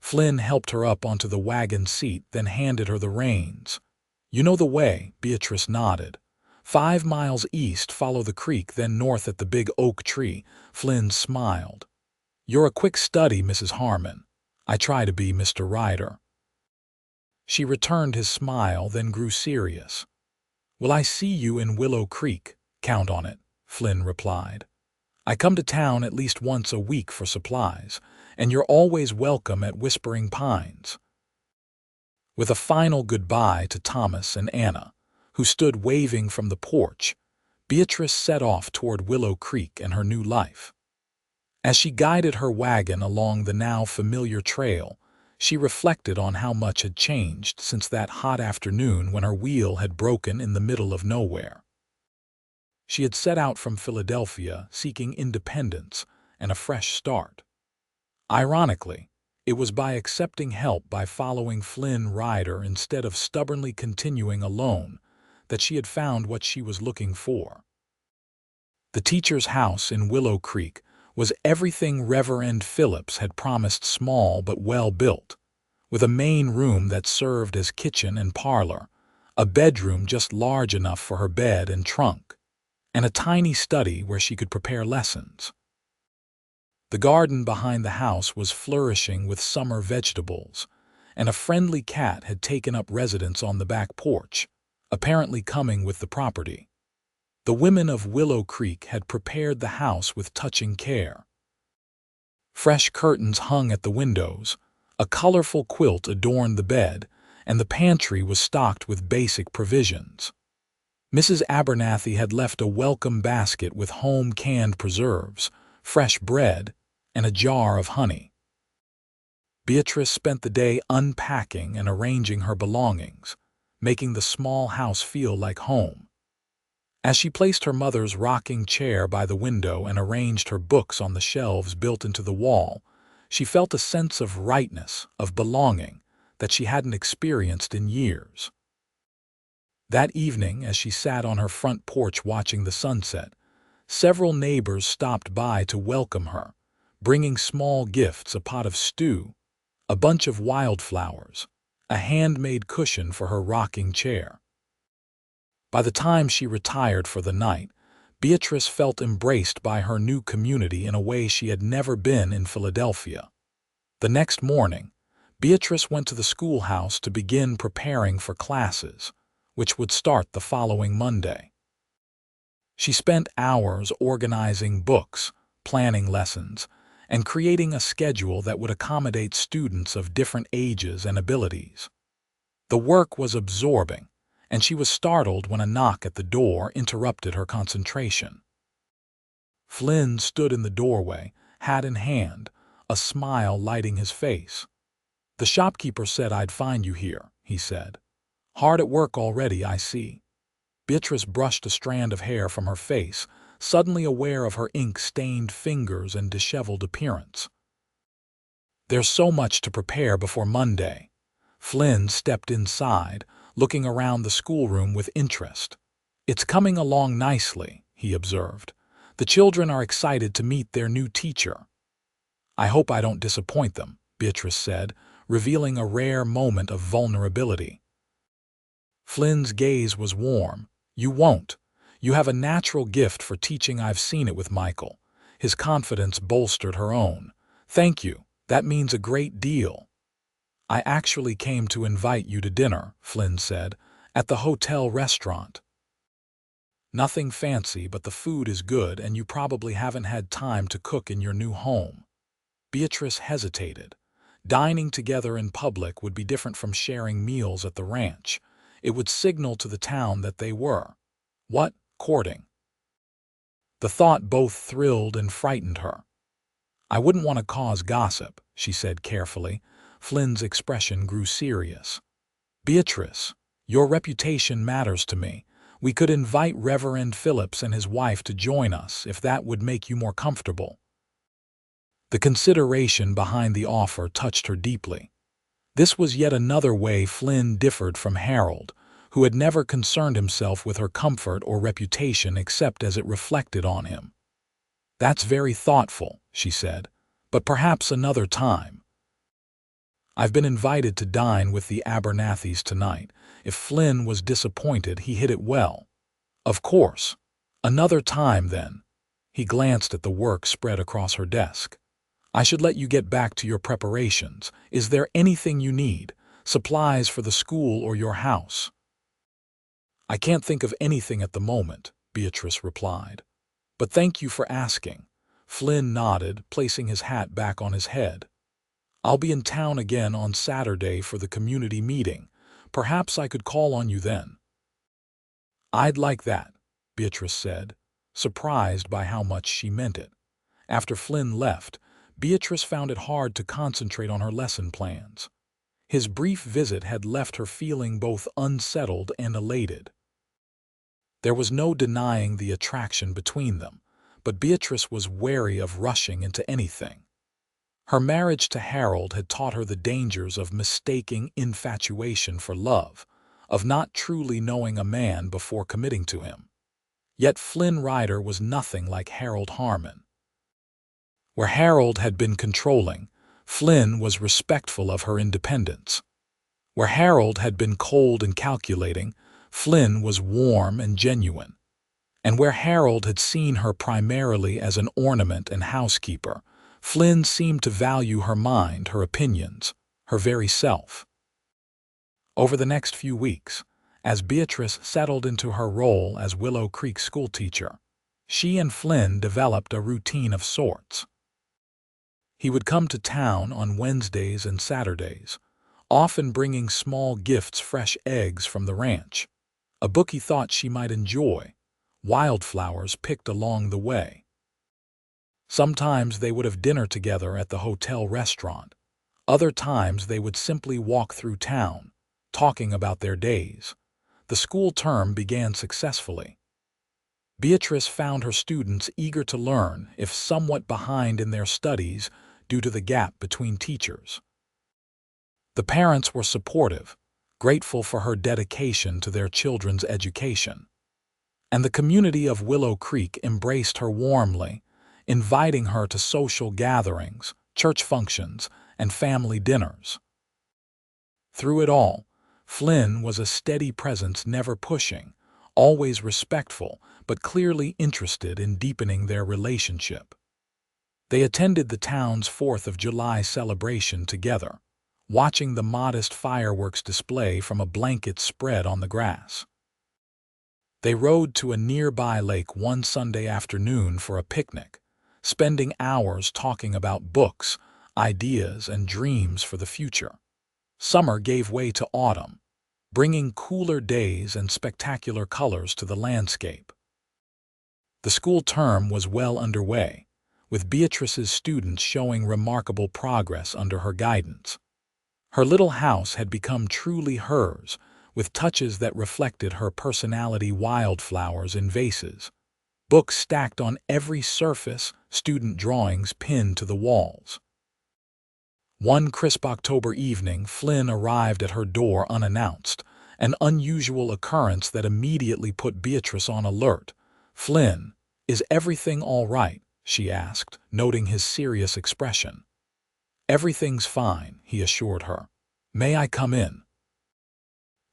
Flynn helped her up onto the wagon seat, then handed her the reins. "You know the way," Beatrice nodded. 5 miles east, follow the creek, then north at the big oak tree." Flynn smiled. "You're a quick study, Mrs. Harmon." "I try to be, Mr. Ryder." She returned his smile, then grew serious. "Will I see you in Willow Creek?" "Count on it," Flynn replied. "I come to town at least once a week for supplies, and you're always welcome at Whispering Pines." With a final goodbye to Thomas and Anna, who stood waving from the porch, Beatrice set off toward Willow Creek and her new life. As she guided her wagon along the now familiar trail, she reflected on how much had changed since that hot afternoon when her wheel had broken in the middle of nowhere. She had set out from Philadelphia seeking independence and a fresh start. Ironically, it was by accepting help by following Flynn Ryder instead of stubbornly continuing alone that she had found what she was looking for. The teacher's house in Willow Creek was everything Reverend Phillips had promised, small but well built, with a main room that served as kitchen and parlor, a bedroom just large enough for her bed and trunk, and a tiny study where she could prepare lessons. The garden behind the house was flourishing with summer vegetables, and a friendly cat had taken up residence on the back porch, apparently coming with the property. The women of Willow Creek had prepared the house with touching care. Fresh curtains hung at the windows, a colorful quilt adorned the bed, and the pantry was stocked with basic provisions. Mrs. Abernathy had left a welcome basket with home-canned preserves, fresh bread, and a jar of honey. Beatrice spent the day unpacking and arranging her belongings, making the small house feel like home. As she placed her mother's rocking chair by the window and arranged her books on the shelves built into the wall, she felt a sense of rightness, of belonging, that she hadn't experienced in years. That evening, as she sat on her front porch watching the sunset, several neighbors stopped by to welcome her, bringing small gifts: a pot of stew, a bunch of wildflowers, a handmade cushion for her rocking chair. By the time she retired for the night, Beatrice felt embraced by her new community in a way she had never been in Philadelphia. The next morning, Beatrice went to the schoolhouse to begin preparing for classes, which would start the following Monday. She spent hours organizing books, planning lessons, and creating a schedule that would accommodate students of different ages and abilities. The work was absorbing, and she was startled when a knock at the door interrupted her concentration. Flynn stood in the doorway, hat in hand, a smile lighting his face. "The shopkeeper said I'd find you here," he said. "Hard at work already, I see." Beatrice brushed a strand of hair from her face, suddenly aware of her ink-stained fingers and disheveled appearance. "There's so much to prepare before Monday." Flynn stepped inside, looking around the schoolroom with interest. "It's coming along nicely," he observed. "The children are excited to meet their new teacher." "I hope I don't disappoint them," Beatrice said, revealing a rare moment of vulnerability. Flynn's gaze was warm. "You won't. You have a natural gift for teaching. I've seen it with Michael." His confidence bolstered her own. "Thank you. That means a great deal." "I actually came to invite you to dinner," Flynn said, "at the hotel restaurant. Nothing fancy, but the food is good and you probably haven't had time to cook in your new home." Beatrice hesitated. Dining together in public would be different from sharing meals at the ranch. It would signal to the town that they were, what, courting. The thought both thrilled and frightened her. "I wouldn't want to cause gossip," she said carefully. Flynn's expression grew serious. "Beatrice, your reputation matters to me. We could invite Reverend Phillips and his wife to join us if that would make you more comfortable." The consideration behind the offer touched her deeply. This was yet another way Flynn differed from Harold, who had never concerned himself with her comfort or reputation except as it reflected on him. "That's very thoughtful," she said, "but perhaps another time." "I've been invited to dine with the Abernathys tonight." If Flynn was disappointed, he hid it well. "Of course. Another time, then." He glanced at the work spread across her desk. "I should let you get back to your preparations. Is there anything you need? Supplies for the school or your house?" "I can't think of anything at the moment," Beatrice replied. "But thank you for asking." Flynn nodded, placing his hat back on his head. "I'll be in town again on Saturday for the community meeting. Perhaps I could call on you then." "I'd like that," Beatrice said, surprised by how much she meant it. After Flynn left, Beatrice found it hard to concentrate on her lesson plans. His brief visit had left her feeling both unsettled and elated. There was no denying the attraction between them, but Beatrice was wary of rushing into anything. Her marriage to Harold had taught her the dangers of mistaking infatuation for love, of not truly knowing a man before committing to him. Yet Flynn Ryder was nothing like Harold Harmon. Where Harold had been controlling, Flynn was respectful of her independence. Where Harold had been cold and calculating, Flynn was warm and genuine. And where Harold had seen her primarily as an ornament and housekeeper, Flynn seemed to value her mind, her opinions, her very self. Over the next few weeks, As Beatrice settled into her role as Willow Creek schoolteacher, she and Flynn developed a routine of sorts. He would come to town on Wednesdays and Saturdays, often bringing small gifts, fresh eggs from the ranch, a book he thought she might enjoy, wildflowers picked along the way. Sometimes they would have dinner together at the hotel restaurant. Other times they would simply walk through town, talking about their days. The school term began successfully. Beatrice found her students eager to learn, if somewhat behind in their studies due to the gap between teachers. The parents were supportive, grateful for her dedication to their children's education. And the community of Willow Creek embraced her warmly, inviting her to social gatherings, church functions, and family dinners. Through it all, Flynn was a steady presence, never pushing, always respectful, but clearly interested in deepening their relationship. They attended the town's 4th of July celebration together, watching the modest fireworks display from a blanket spread on the grass. They rode to a nearby lake one Sunday afternoon for a picnic, spending hours talking about books, ideas, and dreams for the future. Summer gave way to autumn, bringing cooler days and spectacular colors to the landscape. The school term was well underway, with Beatrice's students showing remarkable progress under her guidance. Her little house had become truly hers, with touches that reflected her personality: wildflowers in vases, books stacked on every surface, student drawings pinned to the walls. One crisp October evening, Flynn arrived at her door unannounced, an unusual occurrence that immediately put Beatrice on alert. "Flynn, is everything all right?" she asked, noting his serious expression. "Everything's fine," he assured her. "May I come in?"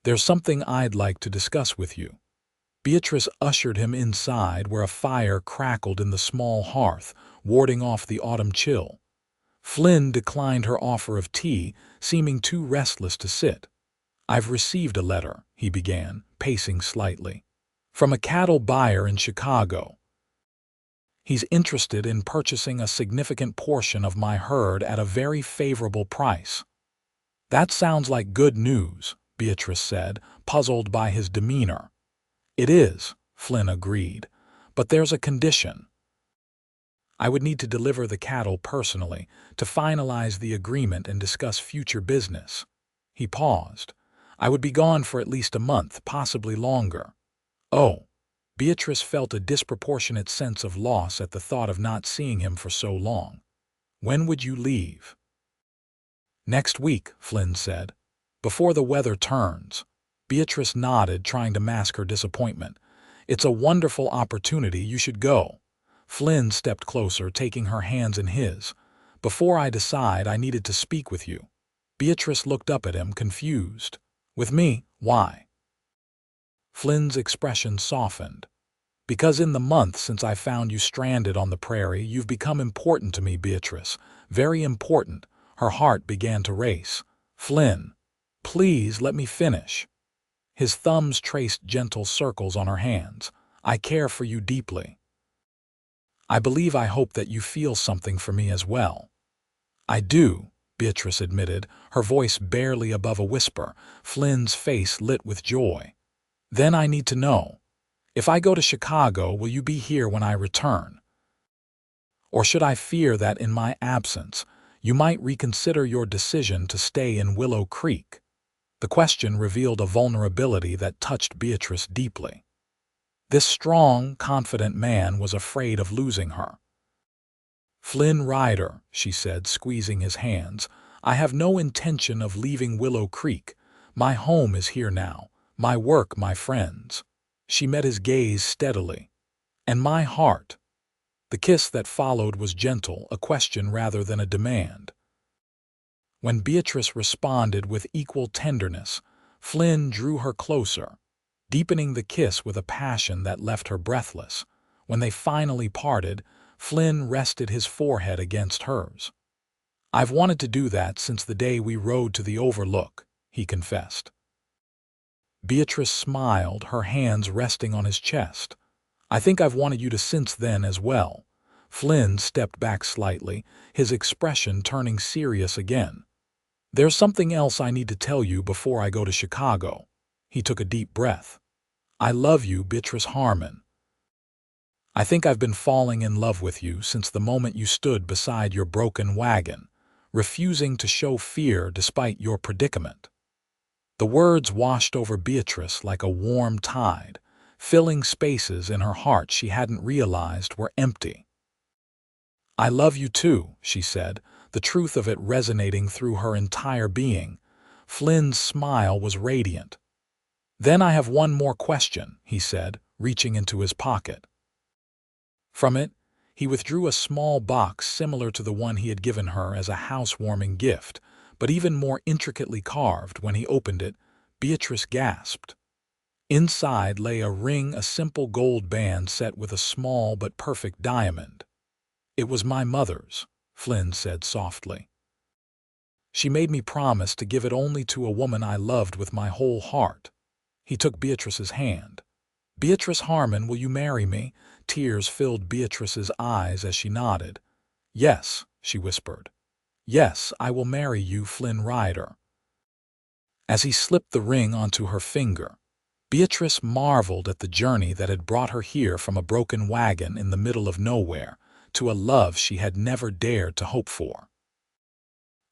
"There's something I'd like to discuss with you." Beatrice ushered him inside, where a fire crackled in the small hearth, warding off the autumn chill. Flynn declined her offer of tea, seeming too restless to sit. "I've received a letter," he began, pacing slightly, "from a cattle buyer in Chicago. He's interested in purchasing a significant portion of my herd at a very favorable price." "That sounds like good news," Beatrice said, puzzled by his demeanor. "It is," Flynn agreed, "but there's a condition. I would need to deliver the cattle personally to finalize the agreement and discuss future business." He paused. "I would be gone for at least a month, possibly longer." "Oh." Beatrice felt a disproportionate sense of loss at the thought of not seeing him for so long. "When would you leave?" "Next week," Flynn said. "Before the weather turns." Beatrice nodded, trying to mask her disappointment. "It's a wonderful opportunity. You should go." Flynn stepped closer, taking her hands in his. "Before I decide, I needed to speak with you." Beatrice looked up at him, confused. "With me? Why?" Flynn's expression softened. "Because in the month since I found you stranded on the prairie, you've become important to me, Beatrice. Very important." Her heart began to race. "Flynn, please let me finish." His thumbs traced gentle circles on her hands. "I care for you deeply. I hope that you feel something for me as well." "I do," Beatrice admitted, her voice barely above a whisper. Flynn's face lit with joy. "Then I need to know. If I go to Chicago, will you be here when I return? Or should I fear that in my absence, you might reconsider your decision to stay in Willow Creek?" The question revealed a vulnerability that touched Beatrice deeply. This strong, confident man was afraid of losing her. "Flynn Ryder," she said, squeezing his hands, "I have no intention of leaving Willow Creek. My home is here now, my work, my friends." She met his gaze steadily. "And my heart." The kiss that followed was gentle, a question rather than a demand. When Beatrice responded with equal tenderness, Flynn drew her closer, deepening the kiss with a passion that left her breathless. When they finally parted, Flynn rested his forehead against hers. "I've wanted to do that since the day we rode to the Overlook," he confessed. Beatrice smiled, her hands resting on his chest. I think I've wanted you to since then as well. Flynn stepped back slightly, his expression turning serious again. There's something else I need to tell you before I go to Chicago. He took a deep breath. I love you, Beatrice Harmon. I think I've been falling in love with you since the moment you stood beside your broken wagon, refusing to show fear despite your predicament. The words washed over Beatrice like a warm tide, filling spaces in her heart she hadn't realized were empty. I love you too, she said, the truth of it resonating through her entire being. Flynn's smile was radiant. Then I have one more question, he said, reaching into his pocket. From it, he withdrew a small box similar to the one he had given her as a housewarming gift, but even more intricately carved. When he opened it, Beatrice gasped. Inside lay a ring, a simple gold band set with a small but perfect diamond. It was my mother's, Flynn said softly. She made me promise to give it only to a woman I loved with my whole heart. He took Beatrice's hand. Beatrice Harmon, will you marry me? Tears filled Beatrice's eyes as she nodded. Yes, she whispered. Yes, I will marry you, Flynn Ryder. As he slipped the ring onto her finger, Beatrice marveled at the journey that had brought her here from a broken wagon in the middle of nowhere to a love she had never dared to hope for.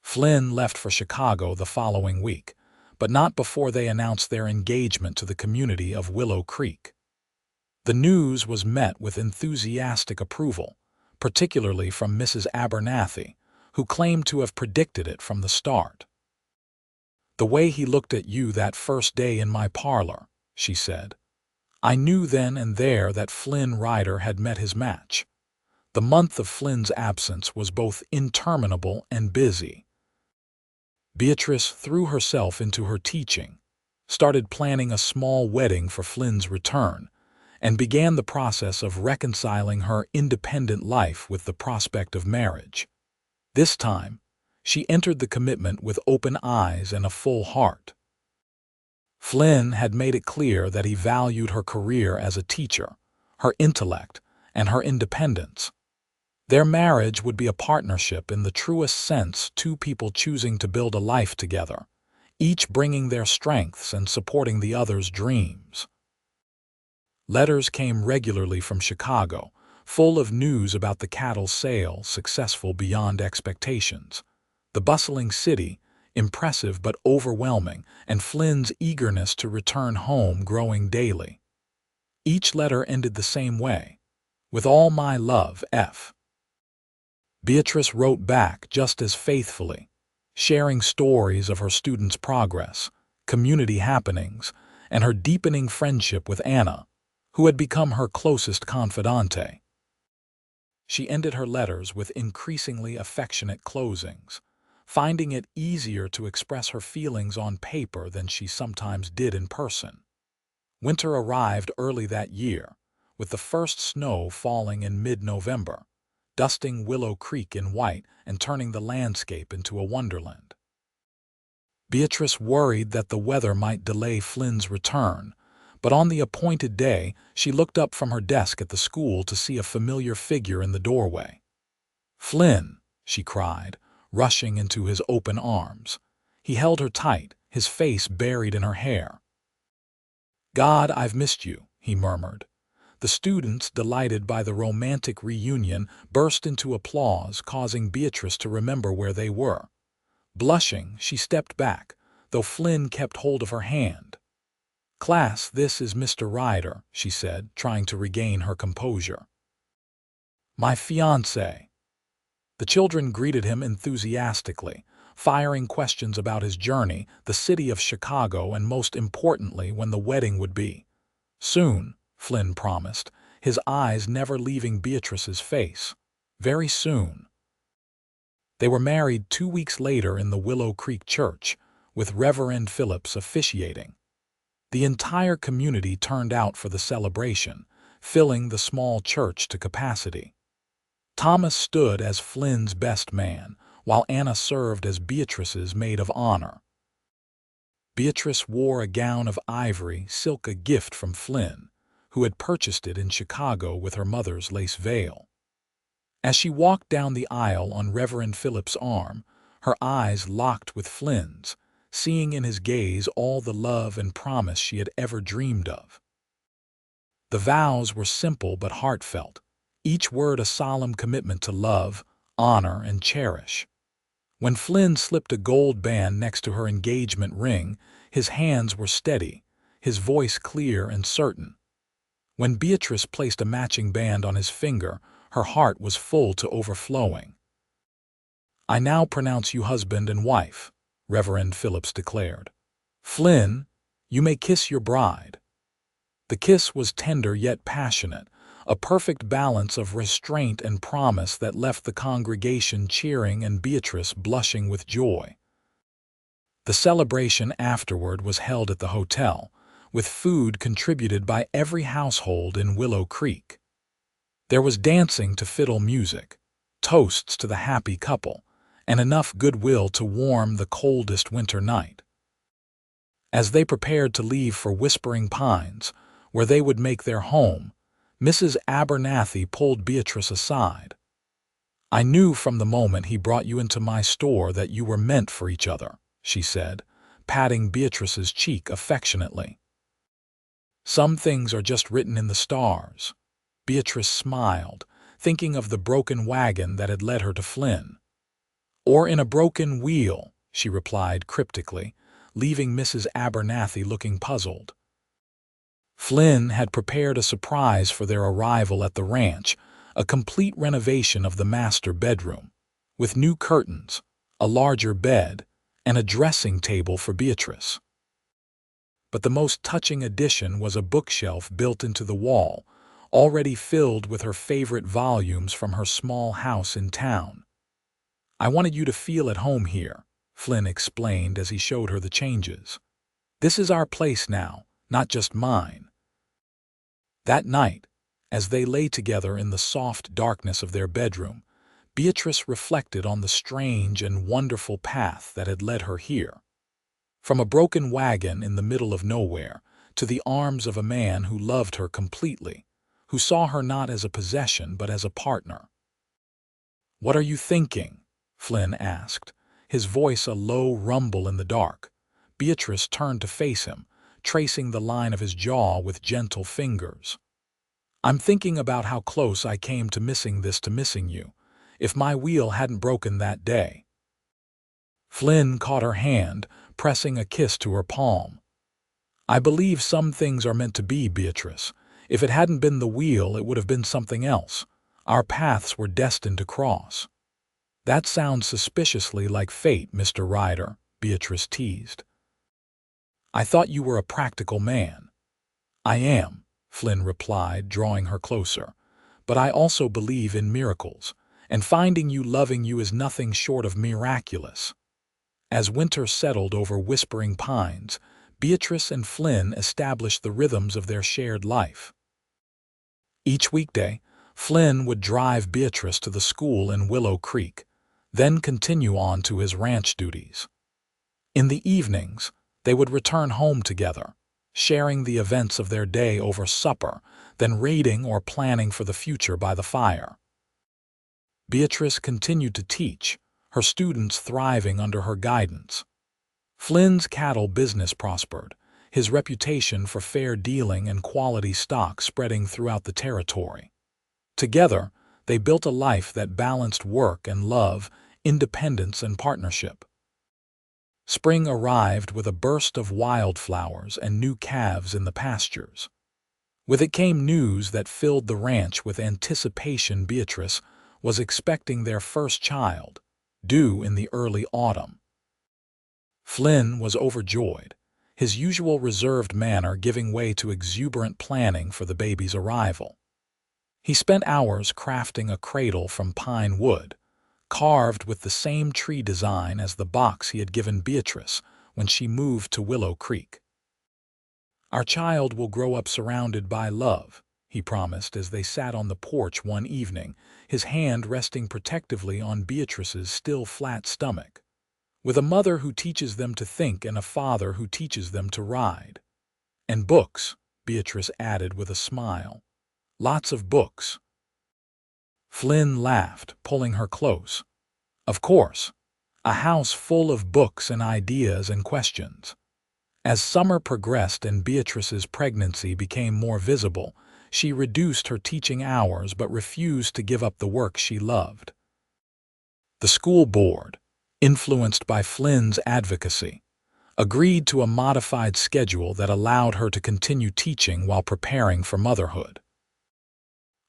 Flynn left for Chicago the following week, but not before they announced their engagement to the community of Willow Creek. The news was met with enthusiastic approval, particularly from Mrs. Abernathy, who claimed to have predicted it from the start. The way he looked at you that first day in my parlor, she said. I knew then and there that Flynn Ryder had met his match. The month of Flynn's absence was both interminable and busy. Beatrice threw herself into her teaching, started planning a small wedding for Flynn's return, and began the process of reconciling her independent life with the prospect of marriage. This time, she entered the commitment with open eyes and a full heart. Flynn had made it clear that he valued her career as a teacher, her intellect, and her independence. Their marriage would be a partnership in the truest sense, two people choosing to build a life together, each bringing their strengths and supporting the other's dreams. Letters came regularly from Chicago, full of news about the cattle sale, successful beyond expectations, the bustling city, impressive but overwhelming, and Flynn's eagerness to return home growing daily. Each letter ended the same way, with all my love, F. Beatrice wrote back just as faithfully, sharing stories of her students' progress, community happenings, and her deepening friendship with Anna, who had become her closest confidante. She ended her letters with increasingly affectionate closings, finding it easier to express her feelings on paper than she sometimes did in person. Winter arrived early that year, with the first snow falling in mid-November, dusting Willow Creek in white and turning the landscape into a wonderland. Beatrice worried that the weather might delay Flynn's return, but on the appointed day, she looked up from her desk at the school to see a familiar figure in the doorway. Flynn, she cried, rushing into his open arms. He held her tight, his face buried in her hair. God, I've missed you, he murmured. The students, delighted by the romantic reunion, burst into applause, causing Beatrice to remember where they were. Blushing, she stepped back, though Flynn kept hold of her hand. Class, this is Mr. Ryder, she said, trying to regain her composure. My fiancé. The children greeted him enthusiastically, firing questions about his journey, the city of Chicago, and most importantly, when the wedding would be. Soon, Flynn promised, his eyes never leaving Beatrice's face. Very soon. They were married 2 weeks later in the Willow Creek Church, with Reverend Phillips officiating. The entire community turned out for the celebration, filling the small church to capacity. Thomas stood as Flynn's best man, while Anna served as Beatrice's maid of honor. Beatrice wore a gown of ivory silk, a gift from Flynn, who had purchased it in Chicago with her mother's lace veil. As she walked down the aisle on Reverend Philip's arm, her eyes locked with Flynn's, seeing in his gaze all the love and promise she had ever dreamed of. The vows were simple but heartfelt, each word a solemn commitment to love, honor, and cherish. When Flynn slipped a gold band next to her engagement ring, his hands were steady, his voice clear and certain. When Beatrice placed a matching band on his finger, her heart was full to overflowing. "I now pronounce you husband and wife," Reverend Phillips declared. "Flynn, you may kiss your bride." The kiss was tender yet passionate, a perfect balance of restraint and promise that left the congregation cheering and Beatrice blushing with joy. The celebration afterward was held at the hotel, with food contributed by every household in Willow Creek. There was dancing to fiddle music, toasts to the happy couple, and enough goodwill to warm the coldest winter night. As they prepared to leave for Whispering Pines, where they would make their home, Mrs. Abernathy pulled Beatrice aside. "I knew from the moment he brought you into my store that you were meant for each other," she said, patting Beatrice's cheek affectionately. "Some things are just written in the stars." Beatrice smiled, thinking of the broken wagon that had led her to Flynn. "Or in a broken wheel," she replied cryptically, leaving Mrs. Abernathy looking puzzled. Flynn had prepared a surprise for their arrival at the ranch, a complete renovation of the master bedroom, with new curtains, a larger bed, and a dressing table for Beatrice. But the most touching addition was a bookshelf built into the wall, already filled with her favorite volumes from her small house in town. "I wanted you to feel at home here," Flynn explained as he showed her the changes. "This is our place now, not just mine." That night, as they lay together in the soft darkness of their bedroom, Beatrice reflected on the strange and wonderful path that had led her here. From a broken wagon in the middle of nowhere to the arms of a man who loved her completely, who saw her not as a possession but as a partner. "What are you thinking?" Flynn asked, his voice a low rumble in the dark. Beatrice turned to face him, tracing the line of his jaw with gentle fingers. "I'm thinking about how close I came to missing you, if my wheel hadn't broken that day." Flynn caught her hand, pressing a kiss to her palm. "I believe some things are meant to be, Beatrice. If it hadn't been the wheel, it would have been something else. Our paths were destined to cross." "That sounds suspiciously like fate, Mr. Ryder," Beatrice teased. "I thought you were a practical man." "I am," Flynn replied, drawing her closer. "But I also believe in miracles, and finding you loving you is nothing short of miraculous." As winter settled over Whispering Pines, Beatrice and Flynn established the rhythms of their shared life. Each weekday, Flynn would drive Beatrice to the school in Willow Creek, then continue on to his ranch duties. In the evenings, they would return home together, sharing the events of their day over supper, then raiding or planning for the future by the fire. Beatrice continued to teach, her students thriving under her guidance. Flynn's cattle business prospered, his reputation for fair dealing and quality stock spreading throughout the territory. Together, they built a life that balanced work and love, independence and partnership. Spring arrived with a burst of wildflowers and new calves in the pastures. With it came news that filled the ranch with anticipation. Beatrice was expecting their first child, due in the early autumn. Flynn was overjoyed, his usual reserved manner giving way to exuberant planning for the baby's arrival. He spent hours crafting a cradle from pine wood, carved with the same tree design as the box he had given Beatrice when she moved to Willow Creek. "Our child will grow up surrounded by love," he promised as they sat on the porch one evening, his hand resting protectively on Beatrice's still flat stomach. with a mother who teaches them to think and a father who teaches them to ride. And books, Beatrice added with a smile. Lots of books. Flynn laughed, pulling her close. Of course, a house full of books and ideas and questions. As summer progressed and Beatrice's pregnancy became more visible, she reduced her teaching hours but refused to give up the work she loved. The school board, influenced by Flynn's advocacy, agreed to a modified schedule that allowed her to continue teaching while preparing for motherhood.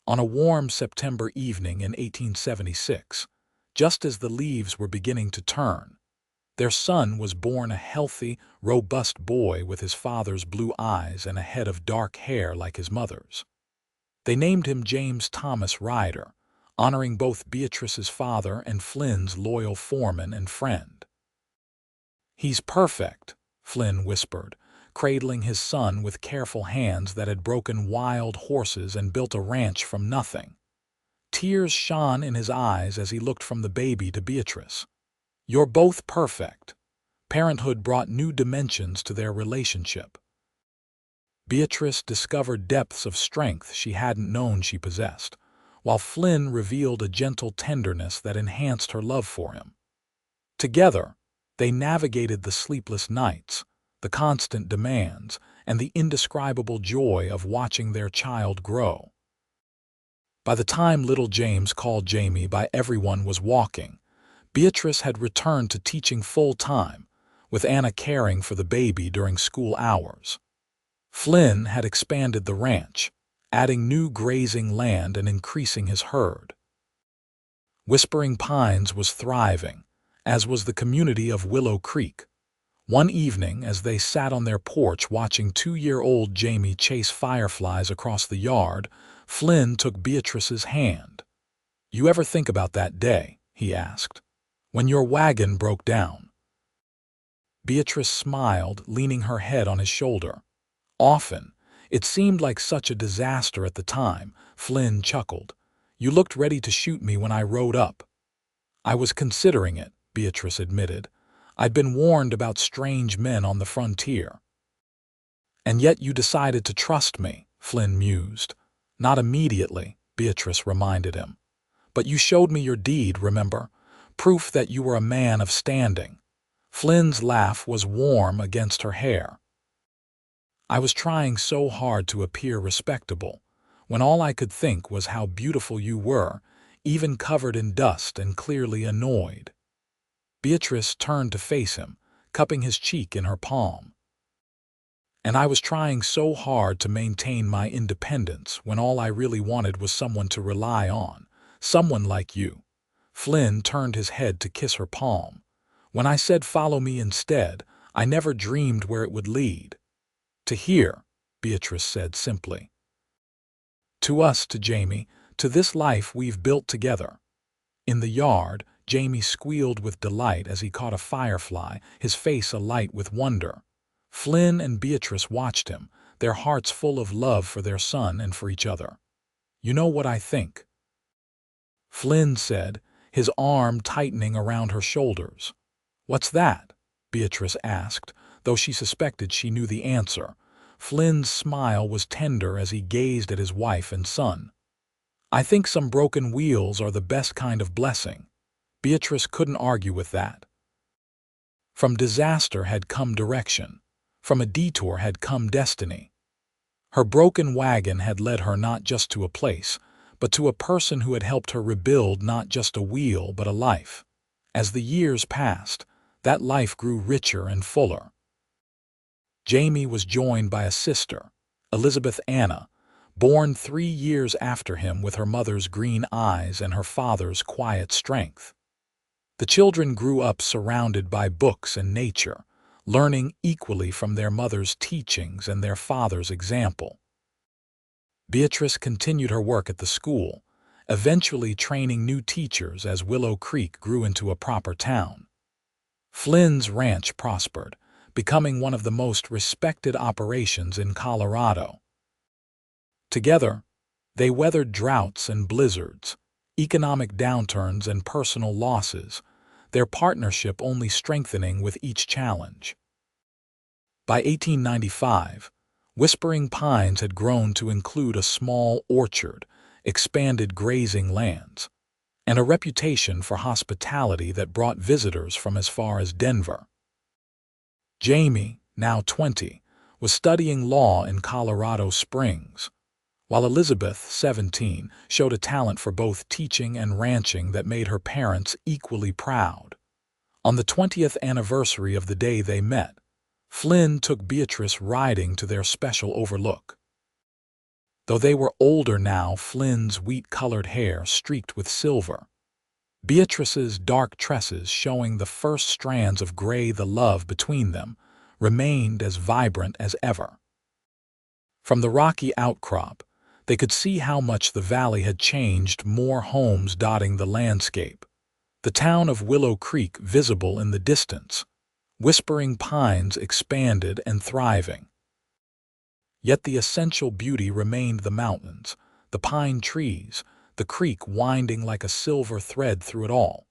On a warm September evening in 1876, just as the leaves were beginning to turn, their son was born, a healthy, robust boy with his father's blue eyes and a head of dark hair like his mother's. They named him James Thomas Ryder, honoring both Beatrice's father and Flynn's loyal foreman and friend. "He's perfect," Flynn whispered, cradling his son with careful hands that had broken wild horses and built a ranch from nothing. Tears shone in his eyes as he looked from the baby to Beatrice. "You're both perfect." Parenthood brought new dimensions to their relationship. Beatrice discovered depths of strength she hadn't known she possessed, while Flynn revealed a gentle tenderness that enhanced her love for him. Together, they navigated the sleepless nights, the constant demands, and the indescribable joy of watching their child grow. By the time little James, called Jamie by everyone, was walking, Beatrice had returned to teaching full-time, with Anna caring for the baby during school hours. Flynn had expanded the ranch, adding new grazing land and increasing his herd. Whispering Pines was thriving, as was the community of Willow Creek. One evening, as they sat on their porch watching 2-year-old Jamie chase fireflies across the yard, Flynn took Beatrice's hand. "You ever think about that day," he asked, "when your wagon broke down?" Beatrice smiled, leaning her head on his shoulder. "Often. It seemed like such a disaster at the time," Flynn chuckled. "You looked ready to shoot me when I rode up." "I was considering it," Beatrice admitted. "I'd been warned about strange men on the frontier." "And yet you decided to trust me," Flynn mused. "Not immediately," Beatrice reminded him. "But you showed me your deed, remember? Proof that you were a man of standing." Flynn's laugh was warm against her hair. "I was trying so hard to appear respectable, when all I could think was how beautiful you were, even covered in dust and clearly annoyed." Beatrice turned to face him, cupping his cheek in her palm. "And I was trying so hard to maintain my independence when all I really wanted was someone to rely on, someone like you." Flynn turned his head to kiss her palm. "When I said follow me instead, I never dreamed where it would lead." "To here," Beatrice said simply. "To us, to Jamie, to this life we've built together." In the yard, Jamie squealed with delight as he caught a firefly, his face alight with wonder. Flynn and Beatrice watched him, their hearts full of love for their son and for each other. "You know what I think?" Flynn said, his arm tightening around her shoulders. "What's that?" Beatrice asked, though she suspected she knew the answer. Flynn's smile was tender as he gazed at his wife and son. "I think some broken wheels are the best kind of blessing." Beatrice couldn't argue with that. From disaster had come direction. From a detour had come destiny. Her broken wagon had led her not just to a place, but to a person who had helped her rebuild not just a wheel but a life. As the years passed, that life grew richer and fuller. Jamie was joined by a sister, Elizabeth Anna, born 3 years after him with her mother's green eyes and her father's quiet strength. The children grew up surrounded by books and nature, learning equally from their mother's teachings and their father's example. Beatrice continued her work at the school, eventually training new teachers as Willow Creek grew into a proper town. Flynn's ranch prospered, becoming one of the most respected operations in Colorado. Together, they weathered droughts and blizzards, economic downturns and personal losses. their partnership only strengthening with each challenge. By 1895, Whispering Pines had grown to include a small orchard, expanded grazing lands, and a reputation for hospitality that brought visitors from as far as Denver. Jamie, now 20, was studying law in Colorado Springs, while Elizabeth, 17, showed a talent for both teaching and ranching that made her parents equally proud. On the 20th anniversary of the day they met, Flynn took Beatrice riding to their special overlook. Though they were older now, Flynn's wheat-colored hair streaked with silver, Beatrice's dark tresses showing the first strands of gray, the love between them remained as vibrant as ever. From the rocky outcrop, they could see how much the valley had changed, more homes dotting the landscape, the town of Willow Creek visible in the distance, Whispering Pines expanded and thriving. Yet the essential beauty remained the mountains, the pine trees, the creek winding like a silver thread through it all.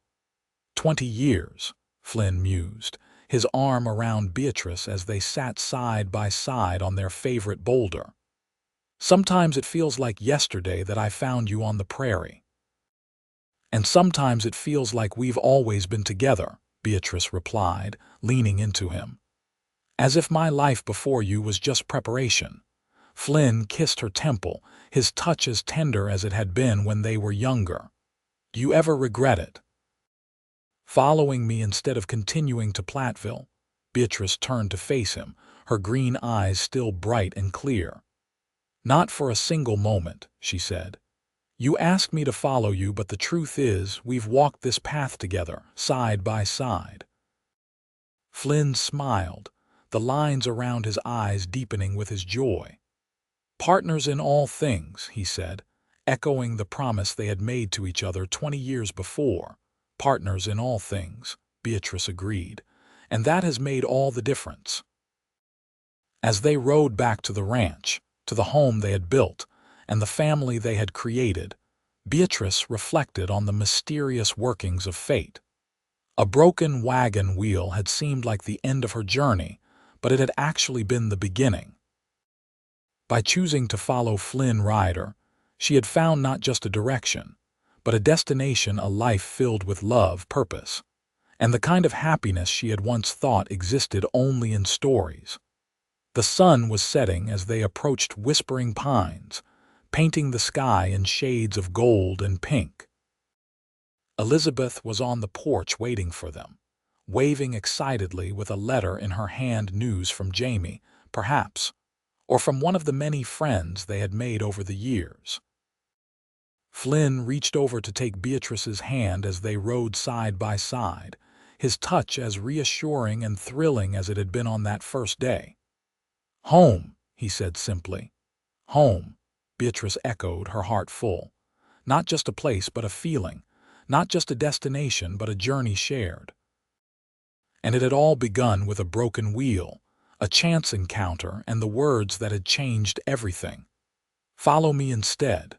20 years, Flynn mused, his arm around Beatrice as they sat side by side on their favorite boulder. Sometimes it feels like yesterday that I found you on the prairie. And sometimes it feels like we've always been together, Beatrice replied, leaning into him. As if my life before you was just preparation. Flynn kissed her temple, his touch as tender as it had been when they were younger. Do you ever regret it? Following me instead of continuing to Platteville? Beatrice turned to face him, her green eyes still bright and clear. Not for a single moment, she said. You asked me to follow you, but the truth is, we've walked this path together, side by side. Flynn smiled, the lines around his eyes deepening with his joy. Partners in all things, he said, echoing the promise they had made to each other 20 years before. Partners in all things, Beatrice agreed, and that has made all the difference. As they rode back to the ranch, to the home they had built, and the family they had created, Beatrice reflected on the mysterious workings of fate. A broken wagon wheel had seemed like the end of her journey, but it had actually been the beginning. By choosing to follow Flynn Ryder, she had found not just a direction, but a destination, a life filled with love, purpose, and the kind of happiness she had once thought existed only in stories. The sun was setting as they approached Whispering Pines, painting the sky in shades of gold and pink. Elizabeth was on the porch waiting for them, waving excitedly with a letter in her hand. News from Jamie, perhaps, or from one of the many friends they had made over the years. Flynn reached over to take Beatrice's hand as they rode side by side, his touch as reassuring and thrilling as it had been on that first day. Home, he said simply. Home, Beatrice echoed, her heart full. Not just a place, but a feeling. Not just a destination, but a journey shared. And it had all begun with a broken wheel, a chance encounter, and the words that had changed everything. Follow me instead.